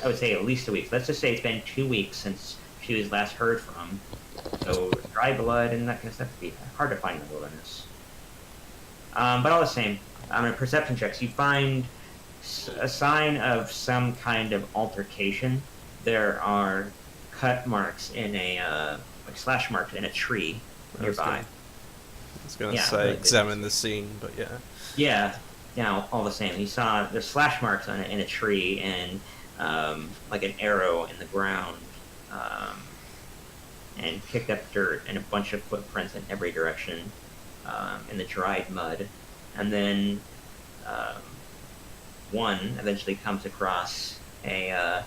I would say at least a week. Let's just say it's been 2 weeks since she was last heard from. So dry blood and that kind of stuff would be hard to find in the wilderness. But all the same, on a perception checks, you find a sign of some kind of altercation. There are cut marks in like slash marks in a tree nearby. I was gonna Yeah, say really examine the scene, but yeah. Yeah, all the same. You saw there's slash marks on it in a tree and like an arrow in the ground, and kicked up dirt and a bunch of footprints in every direction in the dried mud. And then one eventually comes across an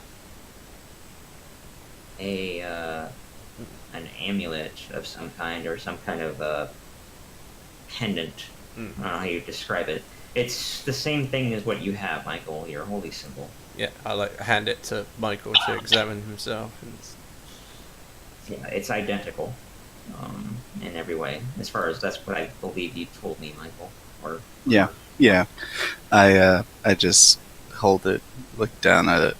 amulet of some kind or some kind of pendant. I don't know how you describe it. It's the same thing as what you have, Michael, your holy symbol. Yeah, I hand it to Michael to examine himself. Yeah, it's identical in every way. As far as that's what I believe you told me, Michael. Yeah. I just hold it, look down at it,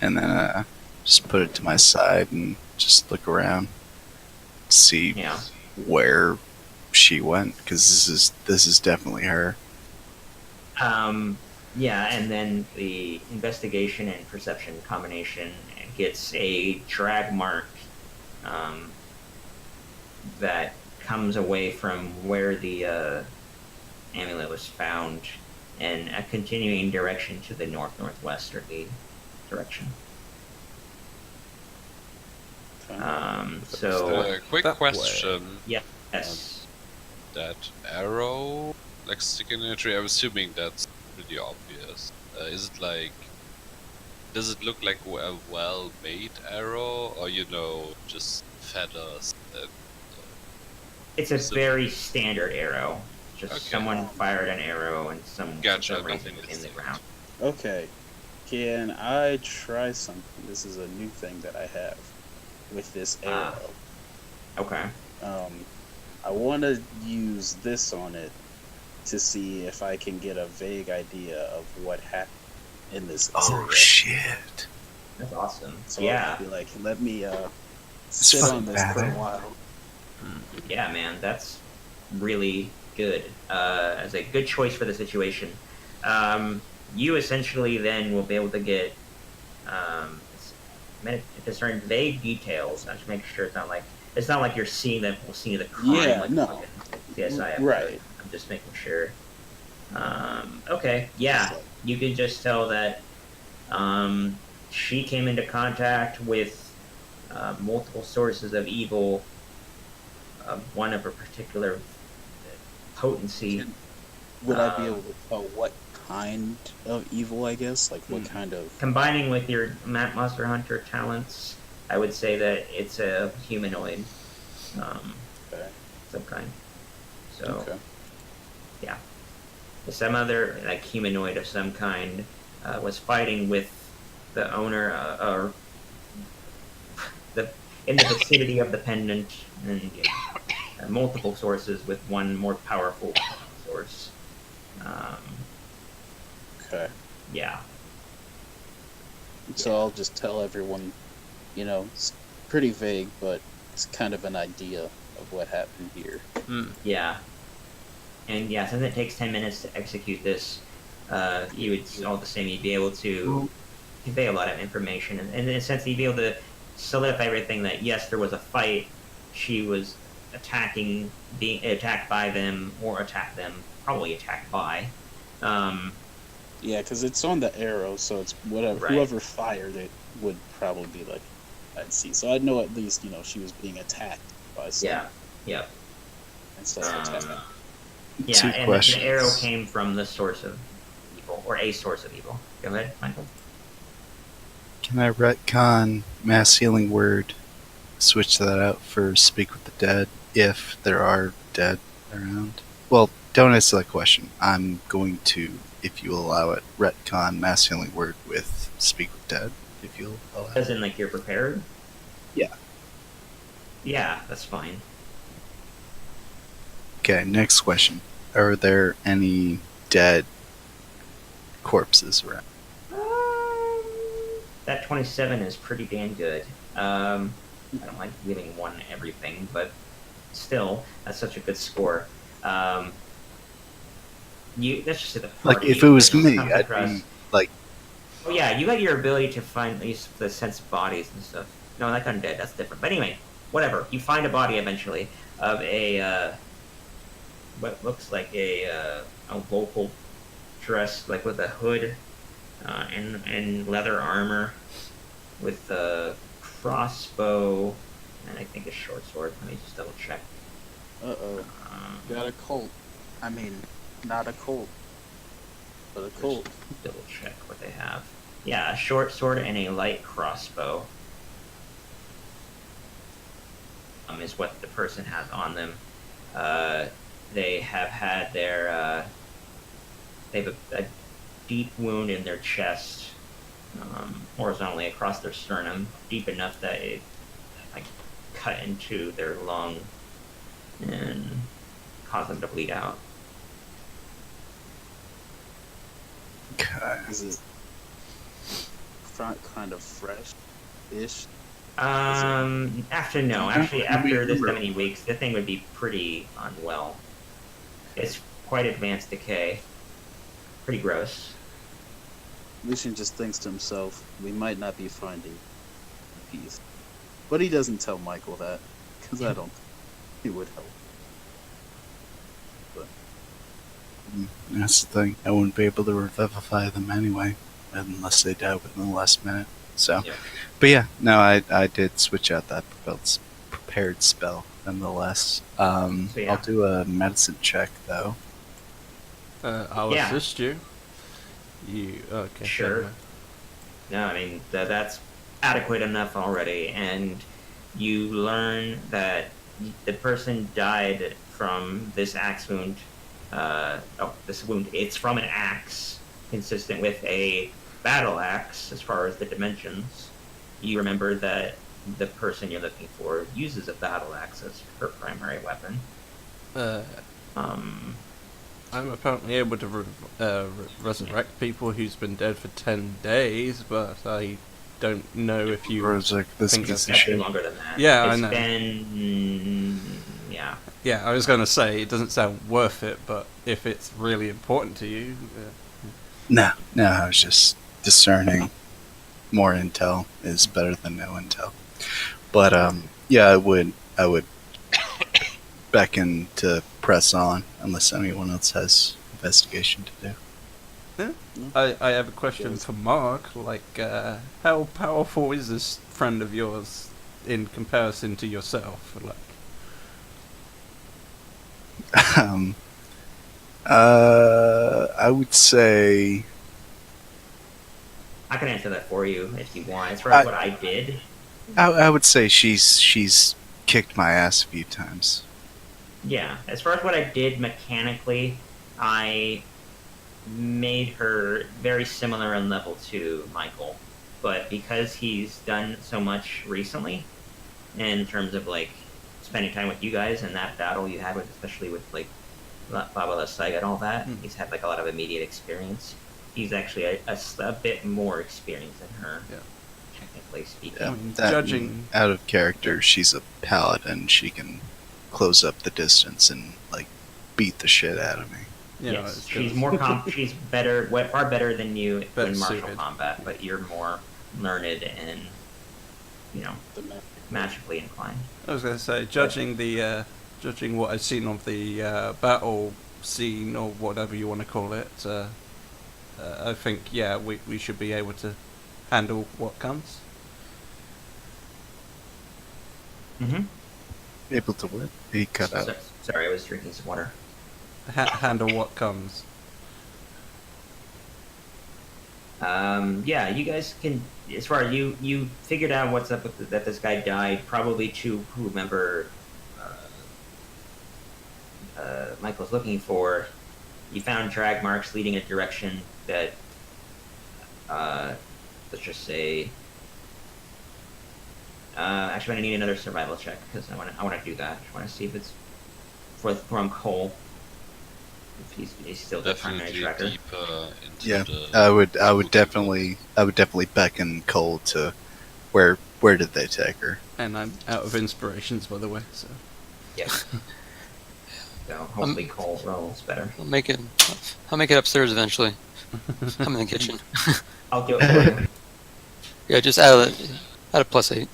and then just put it to my side and just look around, see where she went, because this is definitely her. Yeah, and then the investigation and perception combination gets a drag mark that comes away from where the amulet was found and a continuing direction to the northwesterly direction. So quick question. Yes. That arrow, like sticking in a tree, I'm assuming that's pretty obvious. Is it like, does it look like a well-made arrow, or just feathers? It's a very standard arrow. Just someone fired an arrow and some reason in the ground. Okay, can I try something? This is a new thing that I have with this arrow. Okay. I want to use this on it to see if I can get a vague idea of what happened in this area. Oh shit! That's awesome. So yeah. I'll be like, let me sit on this for a while. Yeah, man, that's really good. As a good choice for the situation. You essentially then will be able to get discern vague details. I should make sure it's not like you're seeing the crime. Yeah, like no. CSI. Right. I'm just making sure. Okay. Yeah, you can just tell that she came into contact with multiple sources of evil. One of a particular potency. Would I be able to tell what kind of evil, I guess? Like, what kind of... Combining with your Monster Hunter talents, I would say that it's a humanoid. Some kind. So, yeah. Some other, humanoid of some kind was fighting with the owner, or in the vicinity of the pendant, and multiple sources with one more powerful source. Yeah. So I'll just tell everyone, it's pretty vague, but it's kind of an idea of what happened here. Yeah. And yeah, since it takes 10 minutes to execute this, you would all the same, you'd be able to convey a lot of information. And in a sense, you'd be able to solidify everything that, yes, there was a fight, she was being attacked by them, or attacked them, probably attacked by. Yeah, because it's on the arrow, so it's whatever. Right. Whoever fired it would probably be I'd see. So I'd know at least, she was being attacked by someone. Yeah. Instead of attacked. Yeah, and the arrow came from the source of evil, or a source of evil. Go ahead, Michael. Can I retcon mass healing word, switch that out for speak with the dead, if there are dead around? Well, don't answer that question. I'm going to, if you allow it, retcon mass healing word with speak with dead, if you'll allow it. As in, you're prepared? Yeah. Yeah, that's fine. Okay, next question. Are there any dead corpses around? that 27 is pretty damn good. I don't like giving one everything, but still, that's such a good score. Let's just say the Like, party. if it was you know, me, comes I'd across- be like, Oh yeah, you got your ability to find these the sense of bodies and stuff. No, like undead, that's different. But anyway, whatever. You find a body eventually of a what looks like a local dress, like with a hood and leather armor, with a crossbow and I think a short sword. Let me just double check. Uh-oh. Um, Got a colt. I mean, not a colt, but a colt. double check what they have. Yeah, a short sword and a light crossbow. Is what the person has on them. They have had their they have a deep wound in their chest, horizontally across their sternum, deep enough that it like cut into their lung and caused them to bleed out. okay. Is it kind of fresh-ish? Actually, no. Actually, after the 70 weeks, the thing would be pretty unwell. It's quite advanced decay. Pretty gross. Lucian just thinks to himself, we might not be finding peace. But he doesn't tell Michael that, because I don't think he would help. That's the thing. I wouldn't be able to revivify them anyway, unless they die within the last minute. So, Yeah. but yeah, no, I did switch out that prepared spell nonetheless. So, yeah. I'll do a medicine check though. I'll Yeah. assist you. You okay? Sure. fair No, I mean that's adequate enough already, and you learn that the person died from this axe wound. This wound. It's from an axe, consistent with a battle axe as far as the dimensions. You remember that the person you're looking for uses a battle axe as her primary weapon. enough. I'm apparently able to resurrect people who's been dead for 10 days, but I don't know if you... Or is like this think piece that's of Actually, shit. longer than that. Yeah, I It's know. been yeah. Yeah, I was going to say, it doesn't sound worth it, but if it's really important to you... No, I was just discerning. More intel is better than no intel. But yeah, I would beckon to press on unless anyone else has investigation to do. I have a question Yes. for Mark, like, how powerful is this friend of yours in comparison to yourself? Like, I would say I can answer that for you if you want. As far as what I did, I would say she's kicked my ass a few times. yeah. As far as what I did mechanically, I made her very similar in level to Michael, but because he's done so much recently, in terms of like spending time with you guys and that battle you had with, especially with like Baba La Saiga and all that, he's had like a lot of immediate experience. He's actually a bit more experienced than her, Yeah. technically speaking. Yeah, mean, that- judging- out of character, she's a paladin. She can close up the distance and like beat the shit out of me. you know, Yes, it's she's good. more she's better, far better than you Better in martial suited. combat, but you're more learned and, you know, The map. magically inclined. I was going to say, judging what I've seen of the battle scene or whatever you want to call it, I think we should be able to handle what comes. Mm-hmm. Able to what? He cut out. Sorry, I was drinking some water. Handle what comes. Yeah, you guys can. As far as you figured out what's up with that this guy died, probably to whomever Michael's looking for. You found drag marks leading a direction that, let's just say. Actually, I'm gonna need another survival check because I want to do that. I want to see if it's from Cole. If he's still the primary Definitely tracker. deeper into Yeah, the. I would spooky definitely beckon Cole to where did they take her? And I'm out of inspirations, by the way. So Yeah. So hopefully Cole rolls better. I'll make it upstairs eventually. I'm in the kitchen. I'll do it for you. Yeah, just add a +8.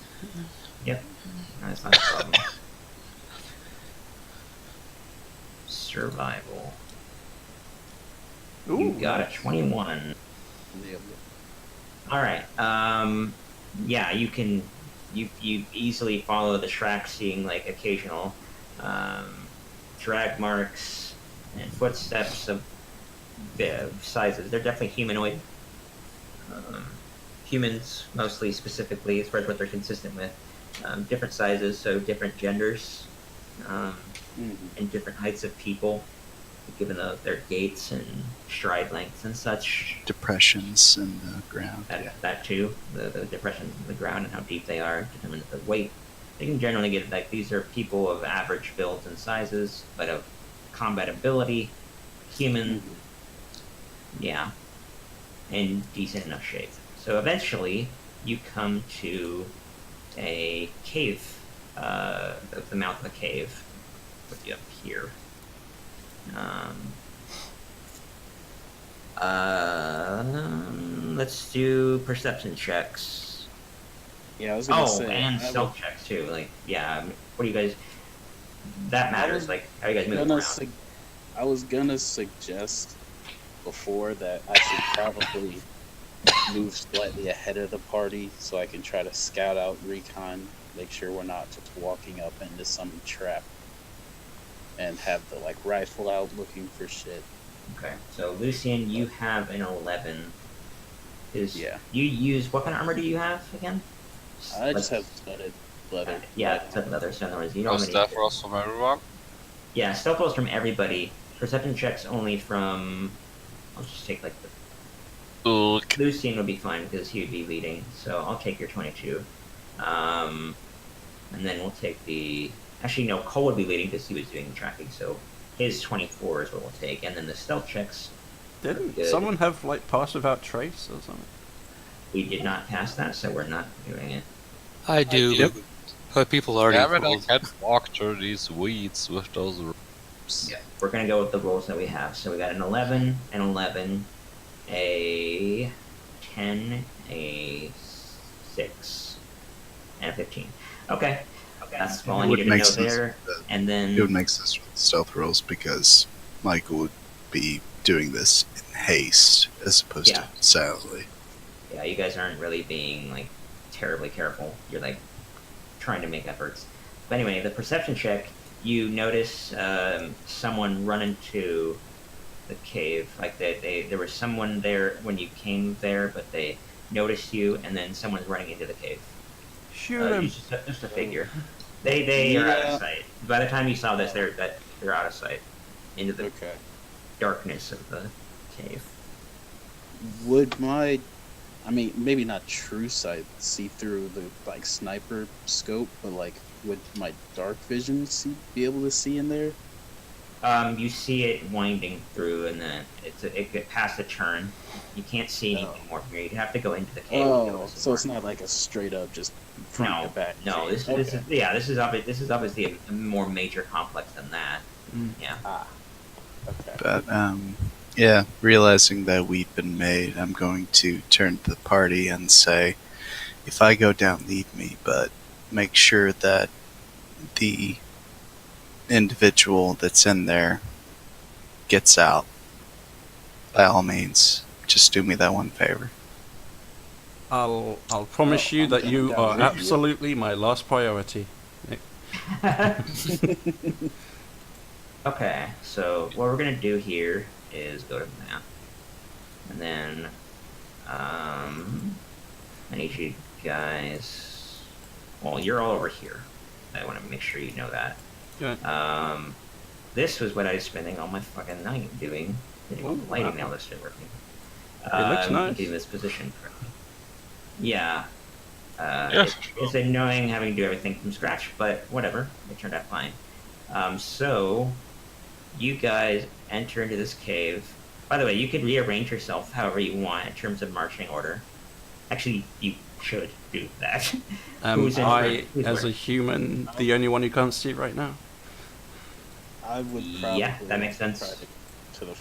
Yep. That's not a problem. Survival. You got a 21. All right. Yeah, you can. You easily follow the track, seeing like occasional drag marks and footsteps of sizes. They're definitely humanoid. Humans, mostly specifically, as far as what they're consistent with. Different sizes, so different genders, and different heights of people, given their gaits and stride lengths and such. Depressions in the ground. That too, the depressions in the ground and how deep they are determines the weight. They can generally get like these are people of average builds and sizes, but of combat ability, human, yeah, in decent enough shape. So eventually, you come to a cave, the mouth of a cave. Put you up here. Let's do perception checks. Yeah, I was gonna say. And stealth checks too. Like, yeah, what do you guys? That matters. Like, how you guys moving around? I was gonna suggest before that I should probably move slightly ahead of the party so I can try to scout out recon, make sure we're not just walking up into some trap, and have the like rifle out looking for shit. Okay, so Lucian, you have an 11. Yeah. You use what kind of armor do you have again? I just have studded leather. Yeah, studded leather. So in other words, you No don't have any. staff rolls from everyone. Yeah, stealth rolls from everybody. Perception checks only from. I'll just take like the. Lucian would be fine because he would be leading, so I'll take your 22. And then we'll take the. Actually, no, Cole would be leading because he was doing the tracking, so his 24 is what we'll take. And then the stealth checks. didn't Good. someone have like pass without trace or something? We did not pass that, so we're not doing it. I do, but people already. Yeah, but I rolled. can't walk through these weeds with those ropes. Yeah. We're gonna go with the rolls that we have. So we got an 11, an 11, a 10, a 6, and a 15. Okay. That's all I It would needed to make know sense there. that- And then It would make sense with stealth rolls because Michael would be doing this in haste as opposed Yeah. to silently. yeah, you guys aren't really being like terribly careful. You're like trying to make efforts. But anyway, the perception check, you notice someone run into the cave. Like there was someone there when you came there, but they noticed you, and then someone's running into the cave. Shoot him! Just a figure. They are out Yeah. of sight. By the time you saw this, they're out of sight into the Okay. darkness of the cave. Would my, I mean, maybe not true sight see through the like sniper scope, but like, would my dark vision be able to see in there? You see it winding through, and then it get past the turn. You can't see anything more from here. You'd have to go into the cave. to go Oh, see so more. it's not like a straight up just front to back. No, cave. this is obviously a more major complex than that. Yeah. Okay. But yeah, realizing that we've been made, I'm going to turn to the party and say, if I go down, leave me, but make sure that the individual that's in there gets out. By all means, just do me that one favor. I'll promise you I'm that coming you down are with you. absolutely my last priority. Okay, so what we're gonna do here is go to map, and then I need you guys. Well, you're all over here. I want to make sure you know that. Yeah. This was what I was spending all my fucking night doing. Getting all the lighting wow. now that's working. It looks nice. In this position. Yeah. Yeah, It's annoying having to do everything from scratch, but whatever. It turned out fine. So, you guys enter into this cave. By the way, you could rearrange yourself however you want in terms of marching order. Actually, you should do that. Who's in I, front? Who's as a where? human, the only one who can't see right now. I would probably Yeah, that makes sense. try to the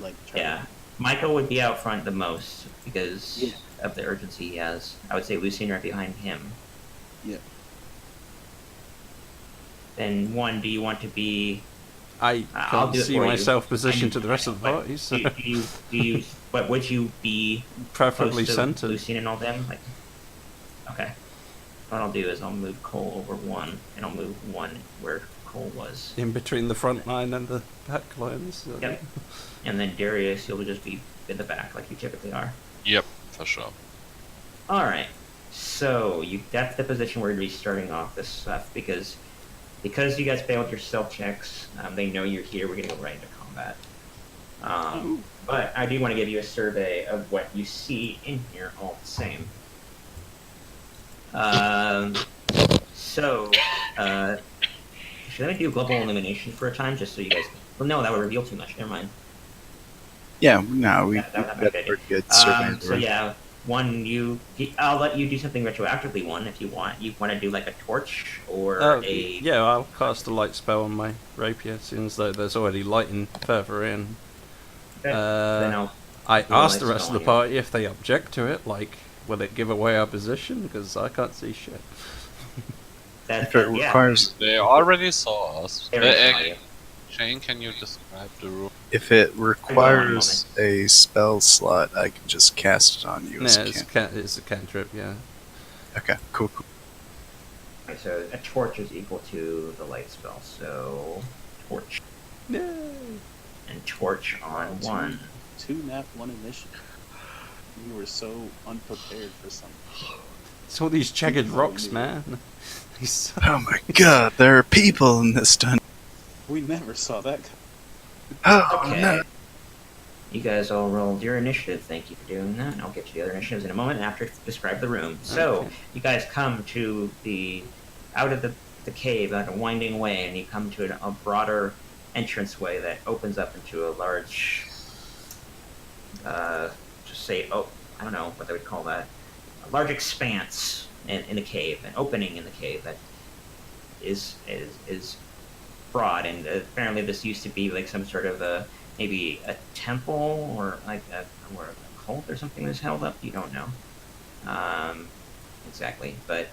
like try Yeah. Michael would be out front the most because Yeah. of the urgency he has. I would say Lucian right behind him. Yeah. Then one, do you want to be? I I'll can't do it see for you. myself I positioned mean, to the rest of the but party, so do you? But would you be preferably close to centered. Lucian and all them? Like, okay. What I'll do is I'll move Cole over one, and I'll move one where Cole was. In between the front line and the back lines. Yep. And then Darius, you'll just be in the back like you typically are. Yep, for sure. All right. So that's the position where you're restarting off this stuff because you guys failed your stealth checks. They know you're here. We're gonna go right into combat. But I do want to give you a survey of what you see in here all the same. Should I do global illumination for a time just so you guys? Well, no, that would reveal too much. Never mind. Yeah, no, we That got would be a good. pretty good survey. So yeah, one I'll let you do something retroactively. One, if you want, to do like a torch or a. Yeah, I'll cast a light spell on my rapier, since though there's already lighting further in. Okay. Then I'll I do a asked light the rest of spell the on you. party if they object to it, like, will it give away our position? Because I can't see shit. If it yeah. requires, They already saw us. They already saw you. Shane, can you describe the room? if it requires a spell slot, I can just cast it on you. Yeah, as a it's a cantrip, yeah. Okay, cool. Okay, so a torch is equal to the light spell. So torch Yay! and torch on one. two nat one initiative. You were so unprepared for something. It's all these jagged rocks, man. These- Oh my god, there are people in this dungeon. We never saw that. Oh Okay. no. You guys all rolled your initiative. Thank you for doing that. And I'll get to the other initiatives in a moment after I describe the room. So, Okay. you guys come to out of the cave, out a winding way, and you come to a broader entranceway that opens up into a large, I don't know what they would call that, a large expanse in the cave, an opening in the cave that is broad, and apparently this used to be like some sort of maybe a temple or like or a cult or something was held up. You don't know exactly, but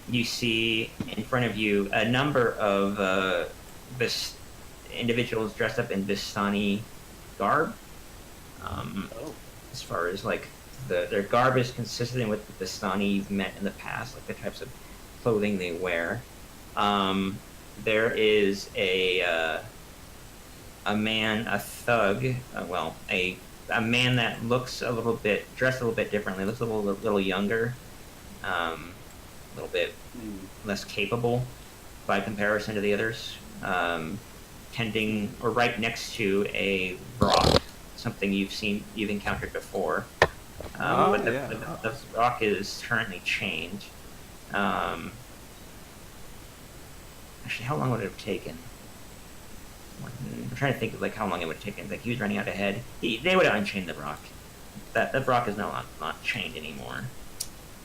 you see in front of you a number of individuals dressed up in Vistani garb. Oh, As far as like their garb is consistent with the Vistani you've met in the past, like the types of clothing they wear. There is a man, a thug, a man that looks dressed a little bit differently, looks a little younger, a little bit less capable by comparison to the others, tending or right next to a rock, something you've encountered before. But the rock is currently chained. Actually, how long would it have taken? I'm trying to think of like how long it would have taken. Like he was running out ahead. They would have unchained the rock. That rock is not chained anymore.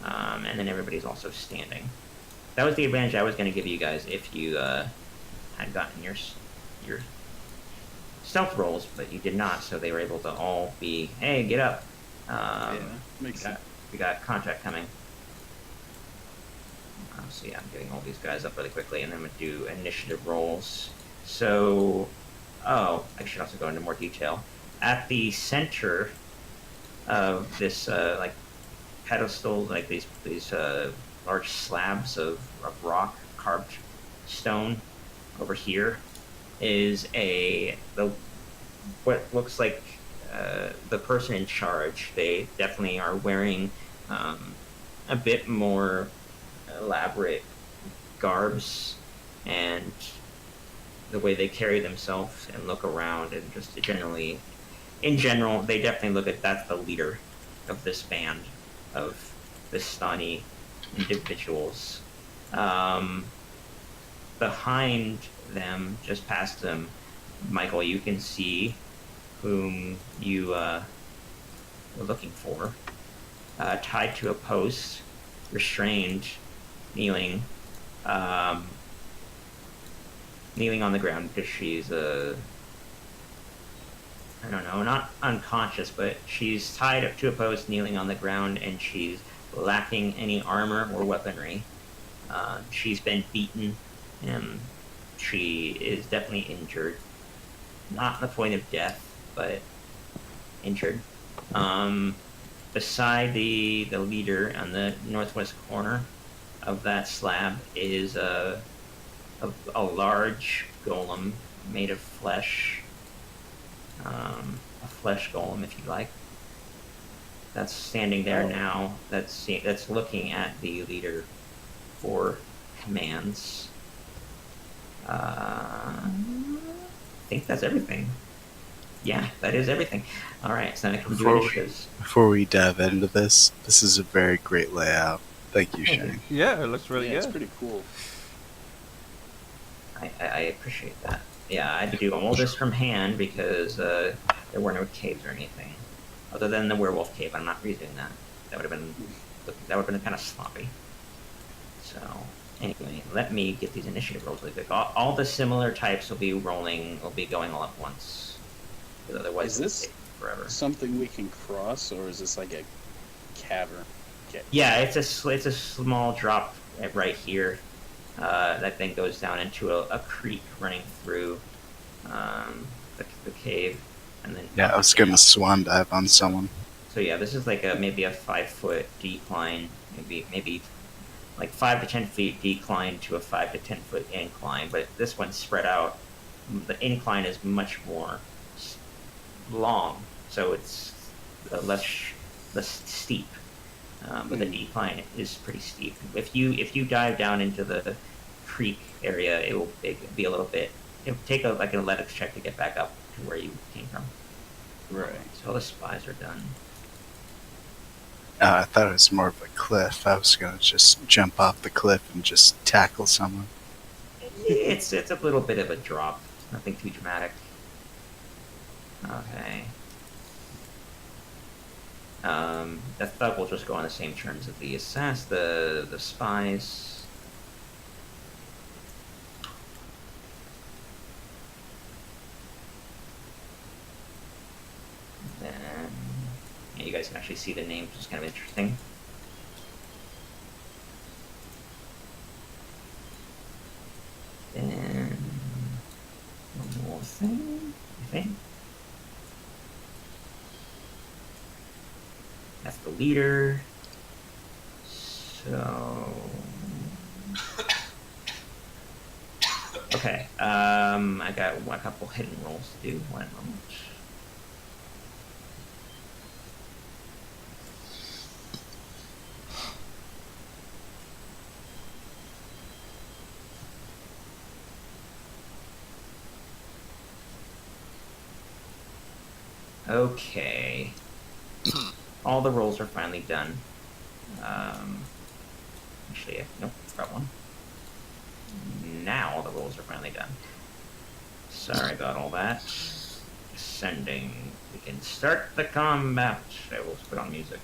And then everybody's also standing. That was the advantage I was going to give you guys if you had gotten your stealth rolls, but you did not. So they were able to all be, hey, get up. yeah, makes sense. We got contact coming. So yeah, I'm getting all these guys up really quickly, and then I'm gonna do initiative rolls. So, I should also go into more detail. At the center of this like pedestal, like these large slabs of rock carved stone, over here is what looks like the person in charge. They definitely are wearing a bit more elaborate garbs, and the way they carry themselves and look around, and just in general, they definitely look at that's the leader of this band of Vistani individuals. Behind them, just past them, Michael, you can see whom you were looking for, tied to a post, restrained, kneeling, kneeling on the ground because she's I don't know, not unconscious, but she's tied up to a post, kneeling on the ground, and she's lacking any armor or weaponry. She's been beaten, and she is definitely injured. Not the point of death, but injured. Beside the leader on the northwest corner of that slab is a large golem made of flesh. A flesh golem, if you like. That's standing there now. That's looking at the leader for commands. I think that's everything. Yeah, that is everything. All right, so now can we do initiatives? Before we dive into this is a very great layout. Thank you, Shane. Yeah, it looks really Yeah, it's good. pretty cool. I appreciate that. Yeah, I had to do all this from hand because there were no caves or anything, other than the werewolf cave. I'm not redoing that. That would have been kind of sloppy. So anyway, let me get these initiative rolls really quick. All the similar types will be going all at once. Because otherwise, Is this it'll take forever? something we can cross, or is this like a cavern? Yeah, it's a small drop right here. That then goes down into a creek running through the cave, and then Yeah, I was gonna swan dive on someone. So yeah, this is like maybe a 5-foot decline, maybe like 5 to 10 feet decline to a 5 to 10 foot incline. But this one's spread out. The incline is much more long, so it's less steep. But the decline is pretty steep. If you dive down into the creek area, it'll be a little bit. It'll take an athletics check to get back up to where you came from. Right. So all the spies are done. I thought it was more of a cliff. I was gonna just jump off the cliff and just tackle someone. It's a little bit of a drop. Nothing too dramatic. Okay. The thug will just go on the same terms as the the spies. Then yeah, you guys can actually see the names, which is kind of interesting. Then one more thing, I think. That's the leader. So okay, I got a couple hidden rolls to do. One moment. Okay. All the rolls are finally done. Actually, nope, forgot one. Now all the rolls are finally done. Sorry about all that. Ascending. We can start the combat. I will put on music.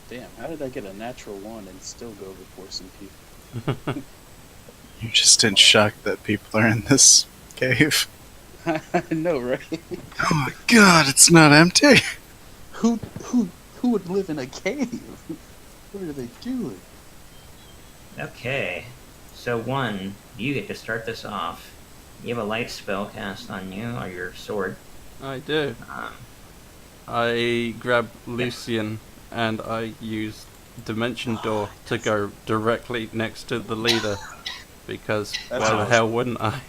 Damn, how did I get a natural 1 and still go before some people? You're just in shock that people are in this cave. I know, right? Oh my god, it's not empty. Who would live in a cave? What are they doing? Okay. So one, you get to start this off. You have a light spell cast on you, or your sword. I do. Um, I grab Lucian and I use Dimension Door to go directly next to the leader. Because That's why the awesome. hell wouldn't I?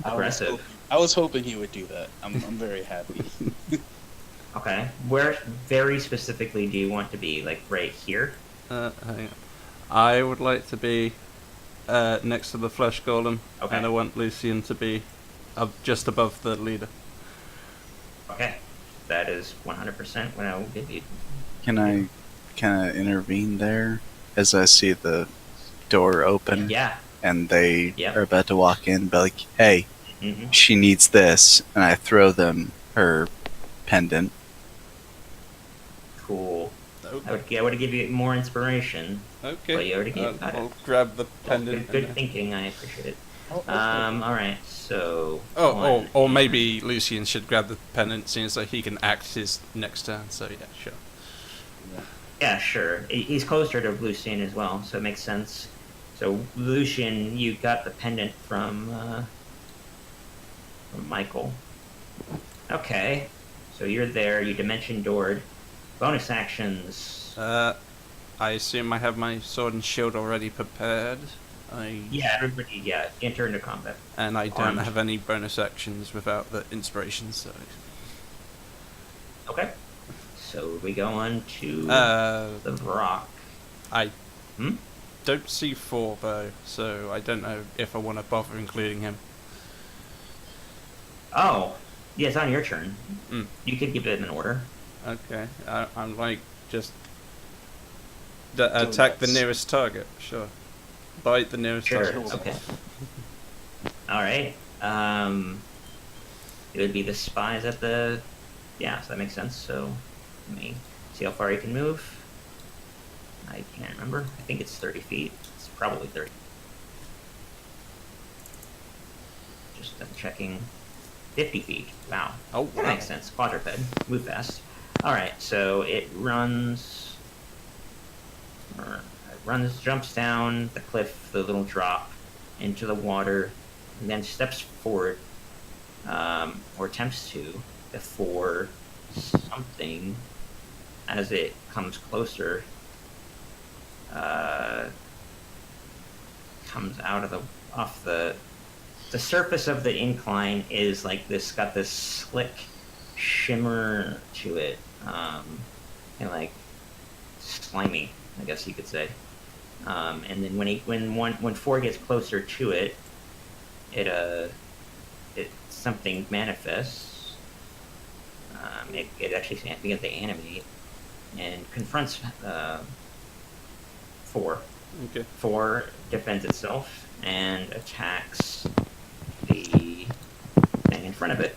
Aggressive. I was hoping he would do that. I'm very happy. Okay. Where very specifically do you want to be? Like right here? Hang on. I would like to be next to the flesh golem, Okay. and I want Lucian to be just above the leader. Okay. That is 100% what I will give you. Can I kind of intervene there as I see the door open? Yeah. and they Yep. are about to walk in, be like, "Hey, Hmm. she needs this," and I throw them her pendant. Cool. Okay. I would give you more inspiration. Okay. Well, you already gave that. I'll grab the Well, pendant. good and- thinking. I appreciate it. Oh, All right. So. or one maybe Lucian should grab the pendant, seeing as though he can act his next turn. So yeah, sure. Yeah, sure. He's closer to Lucian as well, so it makes sense. So Lucian, you got the pendant from Michael. Okay. So you're there. You dimension doored. Bonus actions. I assume I have my sword and shield already prepared. Yeah, everybody. Yeah, enter into combat. And I don't Armed. have any bonus actions without the inspiration, so. Okay. So we go on to the rock. I Hmm? don't see 4 though, so I don't know if I want to bother including him. Oh, yeah, it's on your turn. Mm. You could give it an order. Okay, I'm like just attack the nuts. nearest target. Sure, bite the nearest Sure. target. Okay. All right. It would be the spies at the. Yeah, so that makes sense. So let me see how far you can move. I can't remember. I think it's 30 feet. It's probably 30. Just checking. 50 feet. Wow. Oh That wow! makes sense. Quadruped. Move fast. Alright, so it runs, jumps down the cliff, the little drop, into the water, and then steps forward, or attempts to, before something, as it comes closer, comes out of off the surface of the incline is like this, got this slick shimmer to it, and like slimy, I guess you could say. And then when 4 gets closer to it, it something manifests. It actually begins to animate and confronts 4. Okay. 4 defends itself and attacks the thing in front of it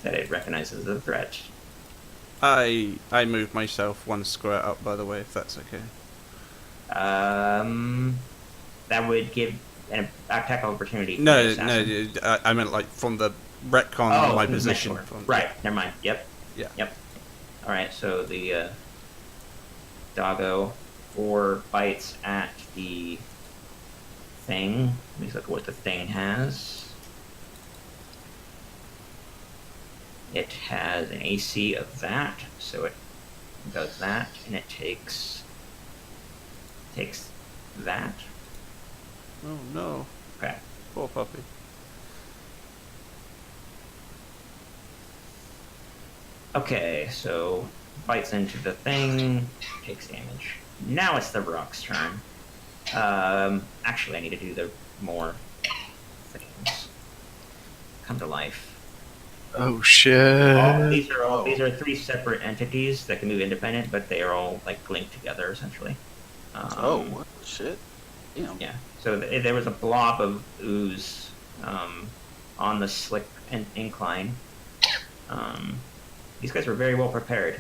that it recognizes as a threat. I moved myself 1 square up, by the way, if that's okay. That would give an attack opportunity. For No, the assassin. no, I meant like from the retcon of my from the position. mentor. From, Right. Never mind. Yep. Yeah. Yep. All right. So the doggo 4 bites at the thing. Let me look at what the thing has. It has an AC of that, so it does that, and it takes that. Oh no, Okay. poor puppy. Okay, so bites into the thing, takes damage. Now it's the rock's turn. Actually, I need to do the more things. Come to life. Oh shit! These are 3 separate entities that can move independent, but they are all like linked together essentially. Oh, what shit? Damn. Yeah. So there was a blob of ooze on the slick incline. These guys were very well prepared.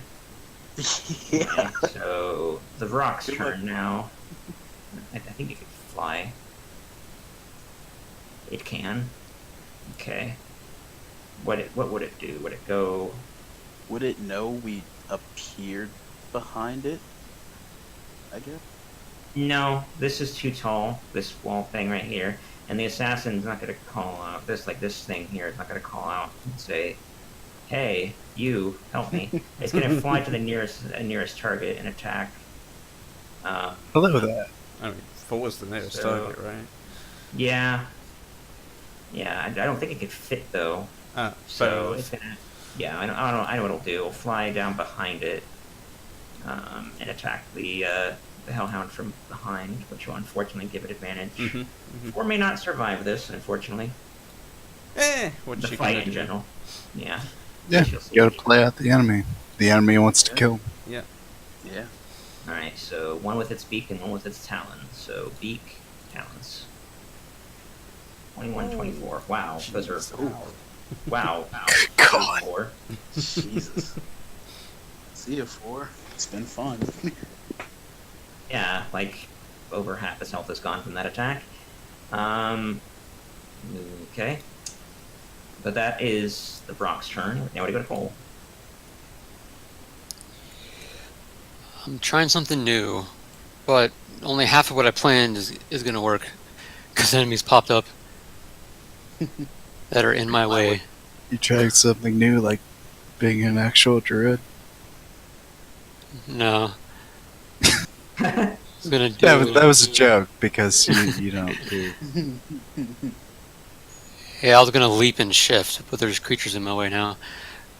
Yeah. Okay, so the rock's Good turn now. I think it can fly. It can. Okay. What would it do? Would it go? Would it know we appeared behind it? I guess. No, this is too tall. This wall thing right here, and the assassin's not going to call out. This thing here is not going to call out and say, "Hey, you, help me." It's going to fly to the nearest target and attack. Hello there. I mean, 4 was the nearest So- target, right? Yeah. Yeah, I don't think it could fit though. Ah, So so it's gonna. Yeah, I know what it'll do. It'll fly down behind it, and attack the hellhound from behind, which will unfortunately give it advantage. Mm-hmm. Or may not survive this, unfortunately. What The you fight gonna in do? general. Yeah. Yeah, You'll see. you gotta play out the enemy. The enemy wants to kill. Yeah. Yeah. All right. So one with its beak and one with its talons. So beak, talons. 21, 24. Wow, those are wow. God. 4. Jesus. See you 4. It's been fun. Yeah, like over half his health is gone from that attack. Okay. But that is the Brock's turn. Now we go to Cole. I'm trying something new, but only half of what I planned is going to work because enemies popped up that are in my way. You tried something new, like being an actual druid. No. I'm gonna do. That was a joke because you don't do. Yeah, I was gonna leap and shift, but there's creatures in my way now.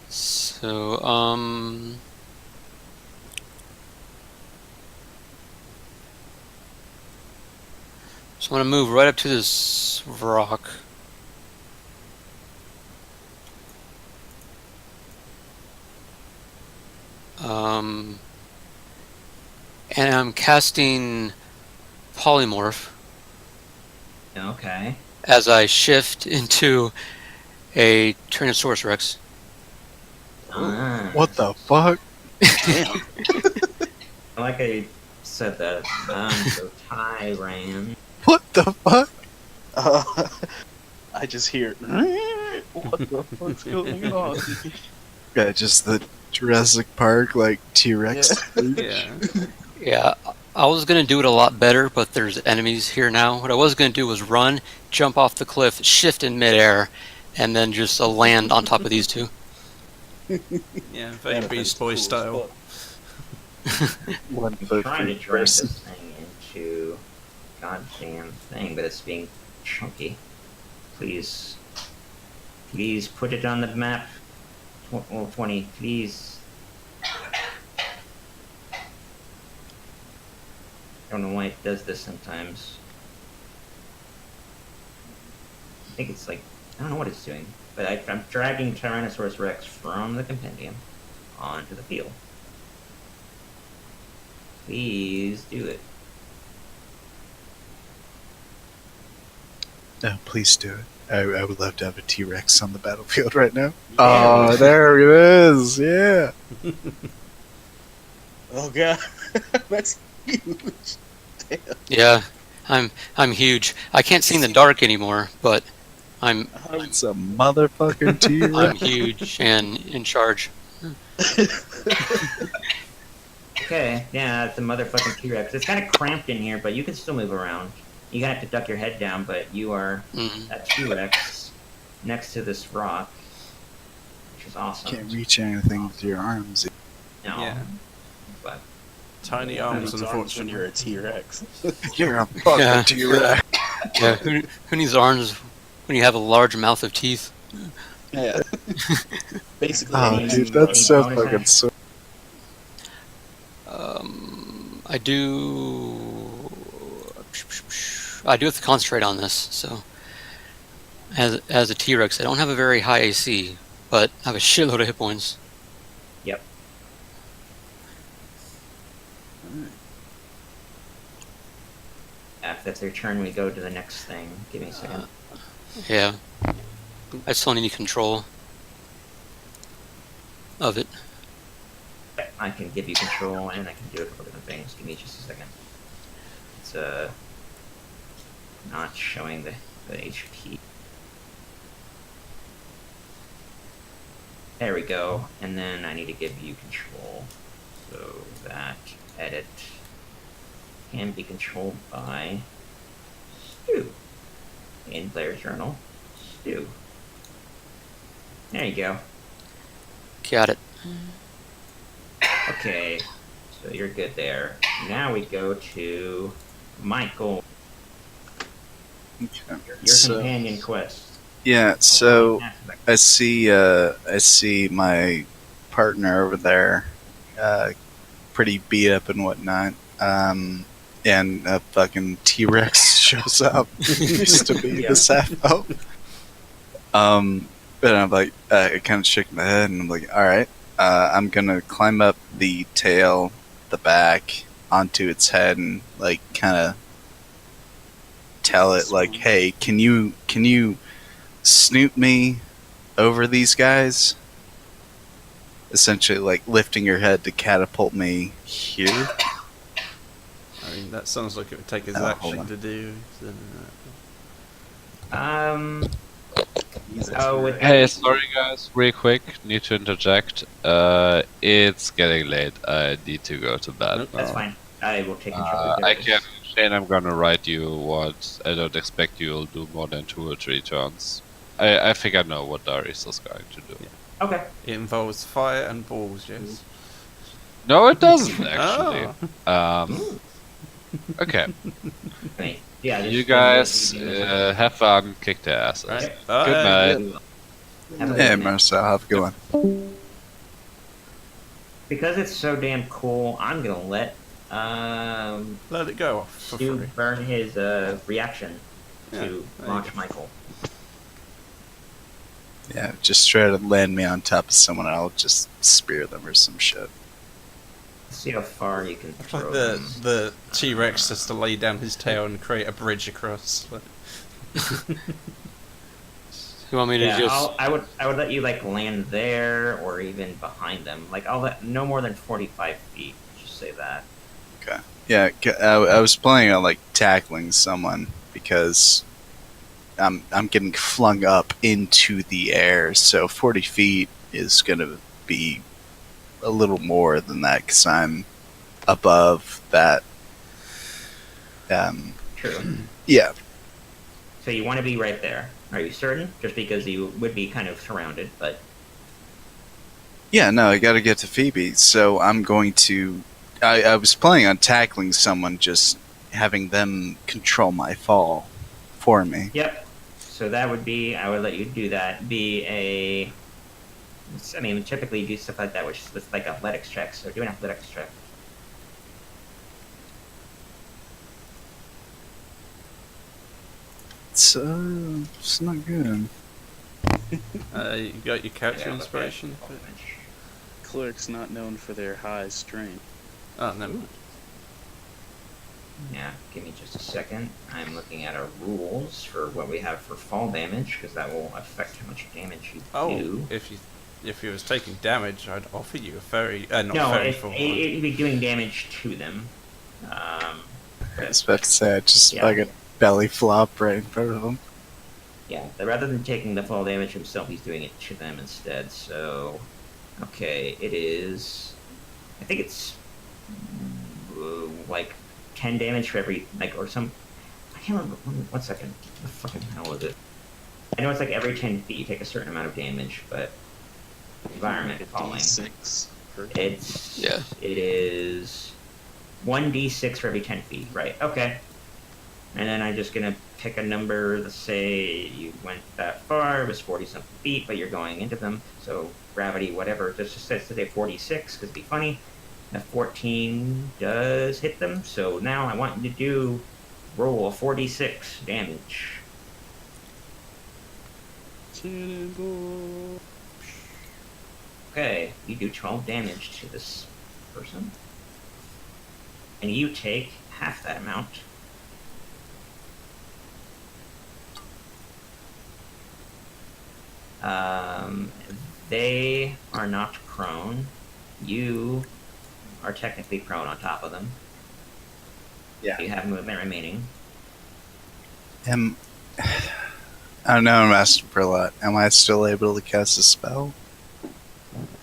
So, so I'm gonna move right up to this rock. And I'm casting Polymorph Okay. as I shift into a Tyrannosaurus Rex. Ah. What the fuck? Damn. I like how you said that. So Tyran. What the fuck? I just hear. What the fuck's going on? Yeah, just the Jurassic Park, like T-Rex. Yeah. Yeah, I was gonna do it a lot better, but there's enemies here now. What I was gonna do was run, jump off the cliff, shift in midair, and then just land on top of these two. Yeah, very Beast Boy style. One I'm foot trying to per drag person. this thing into goddamn thing, but it's being chunky. Please put it on the map. 20, please. I don't know why it does this sometimes. I think it's like, I don't know what it's doing, but I'm dragging Tyrannosaurus Rex from the compendium onto the field. Please do it. No, please do it. I would love to have a T-Rex on the battlefield right now. Yeah. Oh, there it is. Yeah. Oh god, that's huge. Damn. Yeah, I'm huge. I can't see in the dark anymore, but I'm It's a motherfucking I'm T-Rex. huge and in charge. Okay, yeah, it's a motherfucking T-Rex. It's kind of cramped in here, but you can still move around. You gotta have to duck your head down, but you are Mm. that T-Rex next to this rock, which is awesome. Can't reach anything with your arms. No, Yeah. but Tiny arms, When unfortunately. you're a T-Rex. You're a fucking Yeah. T-Rex. Yeah, who needs arms when you have a large mouth of teeth? Yeah. Basically. Oh, Any- dude, that's so any bonus fucking action? sweet. I do have to concentrate on this. So, as a T-Rex, I don't have a very high AC, but I have a shitload of hit points. yep. If that's their turn, we go to the next thing. Give me a second. Yeah, I still need control of it. I can give you control, and I can do a couple different things. Give me just a second. It's not showing the HP. There we go. And then I need to give you control. So that edit can be controlled by Stu. In player journal, Stu. There you go. Got it. Okay, so you're good there. Now we go to Michael, Okay. your So, companion quest. yeah, so I see my partner over there, pretty beat up and whatnot. And a fucking T-Rex shows up. Used to be Yeah. the Sapho. But I'm like, I kind of shake my head and I'm like, all right, I'm gonna climb up the tail, the back, onto its head, and like kind of tell it like, "Hey, can you snoop me over these guys?" Essentially, like lifting your head to catapult me here. I mean, that sounds like it would take his Oh, hold action on. to do. So, Oh, with Hey, sorry guys, real quick, need to interject. It's getting late. I need to go to bed Nope. now. that's fine. I will take control of I this. can, Shane, I'm gonna write you what I don't expect you'll do more than 2 or 3 turns. I think I know what Darius is going to do. Okay. it involves fire and balls, yes. No, it doesn't actually. Oh. Okay, I mean, yeah. you just- guys just- have fun, kick their asses. Right. Bye. Good night. Have a Hey, good night. Marcel, have a good one. Because it's so damn cool, I'm gonna let Let it go off for Stu free. burn his reaction Yeah, to there you launch go. Michael. Yeah, just try to land me on top of someone. I'll just spear them or some shit. See how far you can It's throw like them. the T-Rex has to lay down his tail and create a bridge across. Like, You want me to Yeah, just? I would let you like land there or even behind them. Like I'll let no more than 45 feet. Just say that. Yeah, I was planning on like tackling someone because I'm getting flung up into the air. So 40 feet is gonna be a little more than that because I'm above that. True. Yeah, So you want to be right there. Are you certain? Just because you would be kind of surrounded, but yeah. No, I got to get to Phoebe. So I'm going to. I was planning on tackling someone, just having them control my fall for me. yep. So that would be. I would let you do that. Be a. I mean, typically do stuff like that, which is with like athletics checks. So do an athletics check. It's not good. you got your couch Yeah, inspiration? okay. Clerks not known for their high strength. Oh, never mind. Yeah, give me just a second. I'm looking at our rules for what we have for fall damage, because that will affect how much damage you Oh, do. if you was taking damage, I'd offer you a fairy. Not No, fairy it, for it'd be doing damage to them. I was about to say I just Yeah. fucking belly flop right in front of them. Yeah, rather than taking the fall damage himself, he's doing it to them instead. So, okay, it is. I think it's like 10 damage for every or some. I can't remember. 1 second. What the fucking hell is it? I know it's like every 10 feet you take a certain amount of damage, but environment falling. D6 per It's Yeah. It is 1d6 for every 10 feet. Right. Okay. And then I'm just gonna pick a number. Let's say you went that far. It was 40 something feet, but you're going into them. So gravity, whatever. Just says to say 46 because it'd be funny. A 14 does hit them. So now I want you to roll a 46 damage. Cannonball. Okay, you do 12 damage to this person. And you take half that amount. They are not prone. You are technically prone on top of them. Yeah. You have movement remaining. I don't know, I'm asking for a lot. Am I still able to cast a spell?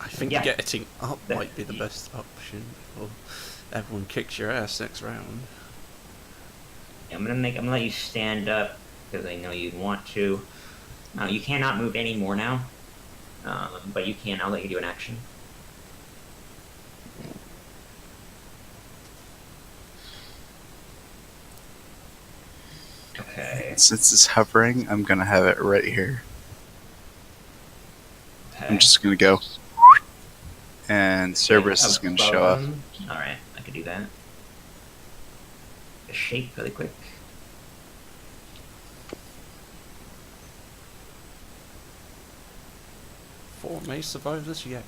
I think Yeah. getting up That- might be the best option before everyone kicks your ass next round. I'm gonna let you stand up because I know you'd want to. You cannot move any more now, but you can. I'll let you do an action. Okay. Since it's hovering, I'm gonna have it right here. Okay. I'm just gonna go. And Cerberus is gonna show up. Alright, I could do that. A shape really quick. Four may survive this yet.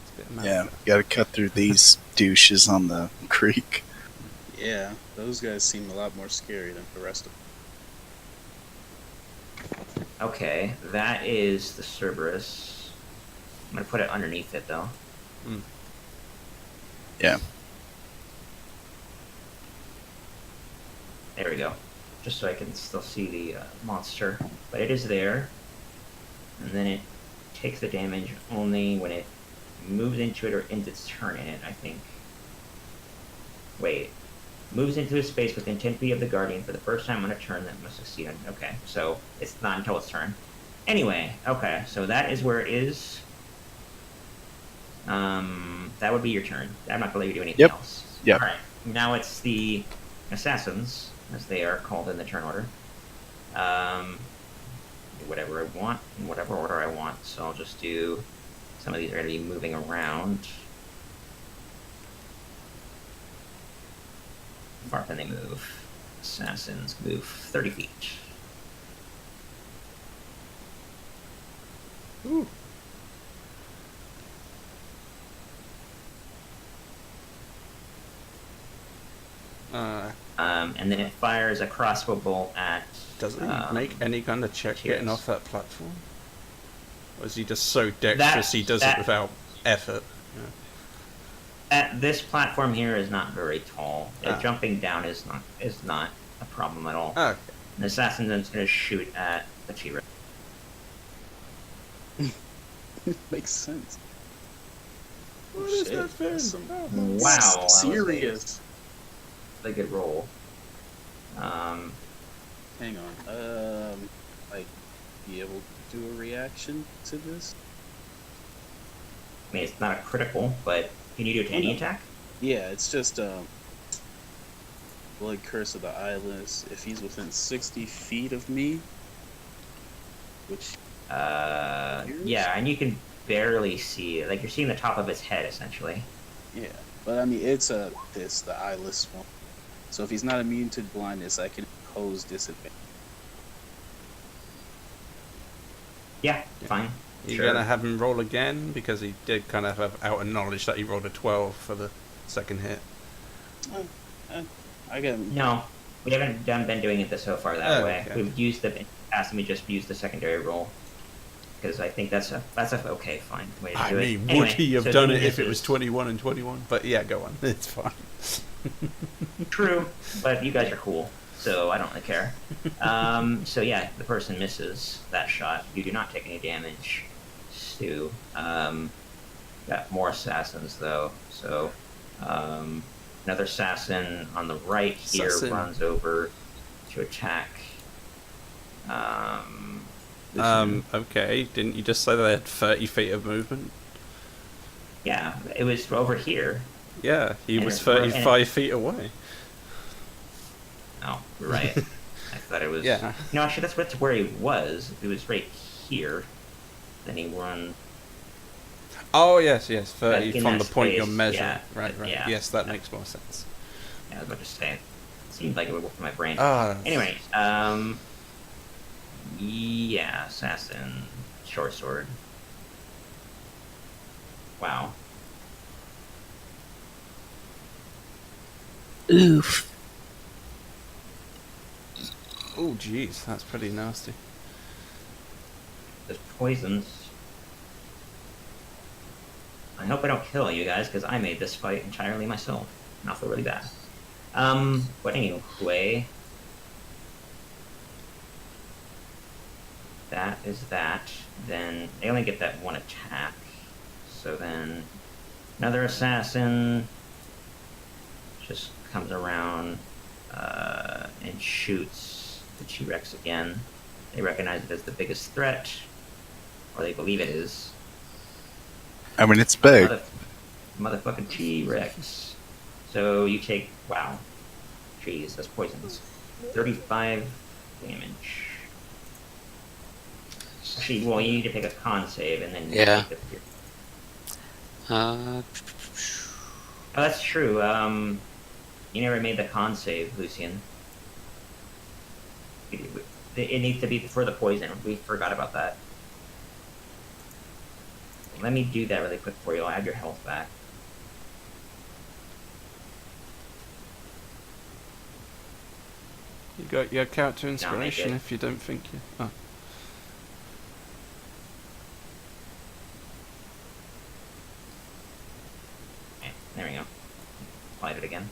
It's a bit mad. Yeah, gotta cut through these douches on the creek. Yeah, those guys seem a lot more scary than the rest of them. Okay, that is the Cerberus. I'm gonna put it underneath it though. Yeah. There we go. Just so I can still see the monster. But it is there. And then it takes the damage only when it moves into it or ends its turn in it, I think. Wait. Moves into a space within 10 feet of the Guardian for the first time on a turn that must succeed on. Okay, so it's not until its turn. Anyway, okay, so that is where it is. That would be your turn. I'm not gonna let you do anything Yep. else. Yep. Alright, now it's the assassins, as they are called in the turn order. Do whatever I want, in whatever order I want, so I'll just do... Some of these are gonna be moving around. How far can they move? Assassins move 30 feet. Ooh. And then it fires a crossbow bolt at... Doesn't he make any kind of check getting Cheers. off that platform? Or is he just so dexterous he does it that- without effort? This platform here is not very tall. Ah. Jumping down is not a problem at all. Okay. An assassin is going to shoot at the T-Rex. Makes sense. What is Shit, that thing? that's some- Oh. Wow, that was Serious. a good roll. Hang on. Like, be able to do a reaction to this? I mean, it's not a critical, but can you do it to any No. attack? Yeah, it's just Blood Curse of the Eyeless. If he's within 60 feet of me, which Yeah, and you can barely see it. Like, you're seeing the top of its head, essentially. yeah, but I mean it's the Eyeless one. So if he's not immune to blindness, I can impose disadvantage. Yeah, fine. You're Sure. gonna have him roll again because he did kind of have out of knowledge that he rolled a 12 for the second hit. I got No, we haven't been doing it so far that Oh, way. okay. We've used the past, and we just used the secondary roll because I think that's a okay, fine way to I do it. mean, Anyway, would he have so done he it if it was misses. 21 and 21? But yeah, go on. It's fine. True, but you guys are cool, so I don't really care. So yeah, the person misses that shot. You do not take any damage, Stu. Got more assassins though, so another assassin on the right here Assassin. runs over to attack. Lucian. Okay, didn't you just say they had 30 feet of movement? Yeah, it was over here. Yeah, he And was it's- and 35 feet away. Oh, you're right. I thought it was. Yeah. No, actually, that's where he was. It was right here. Then he run. Oh, yes, 30 in from the that point you're space, measuring. yeah, Right. yeah. Yes, that makes more sense. Yeah, I was about to say. It seemed like it would work for my brain. Ah. Anyway, yeah, assassin, short sword. Wow. Oof. Oh, jeez, that's pretty nasty. There's poisons. I hope I don't kill you guys, because I made this fight entirely myself. And I'll feel really bad. But anyway... That is that. Then they only get that one attack. So then another assassin just comes around and shoots the T-Rex again. They recognize it as the biggest threat, or they believe it is. I mean, it's big. Motherfucking T-Rex. So you take, wow. Jeez, that's poisons. 35 damage. Actually, well, you need to take a con save and then Yeah. take the... Uh, Oh, that's true. You never made the con save, Lucian. It needs to be for the poison. We forgot about that. Let me do that really quick for you. I'll have your health back. You got your character make inspiration it. if you don't think you... Oh. again.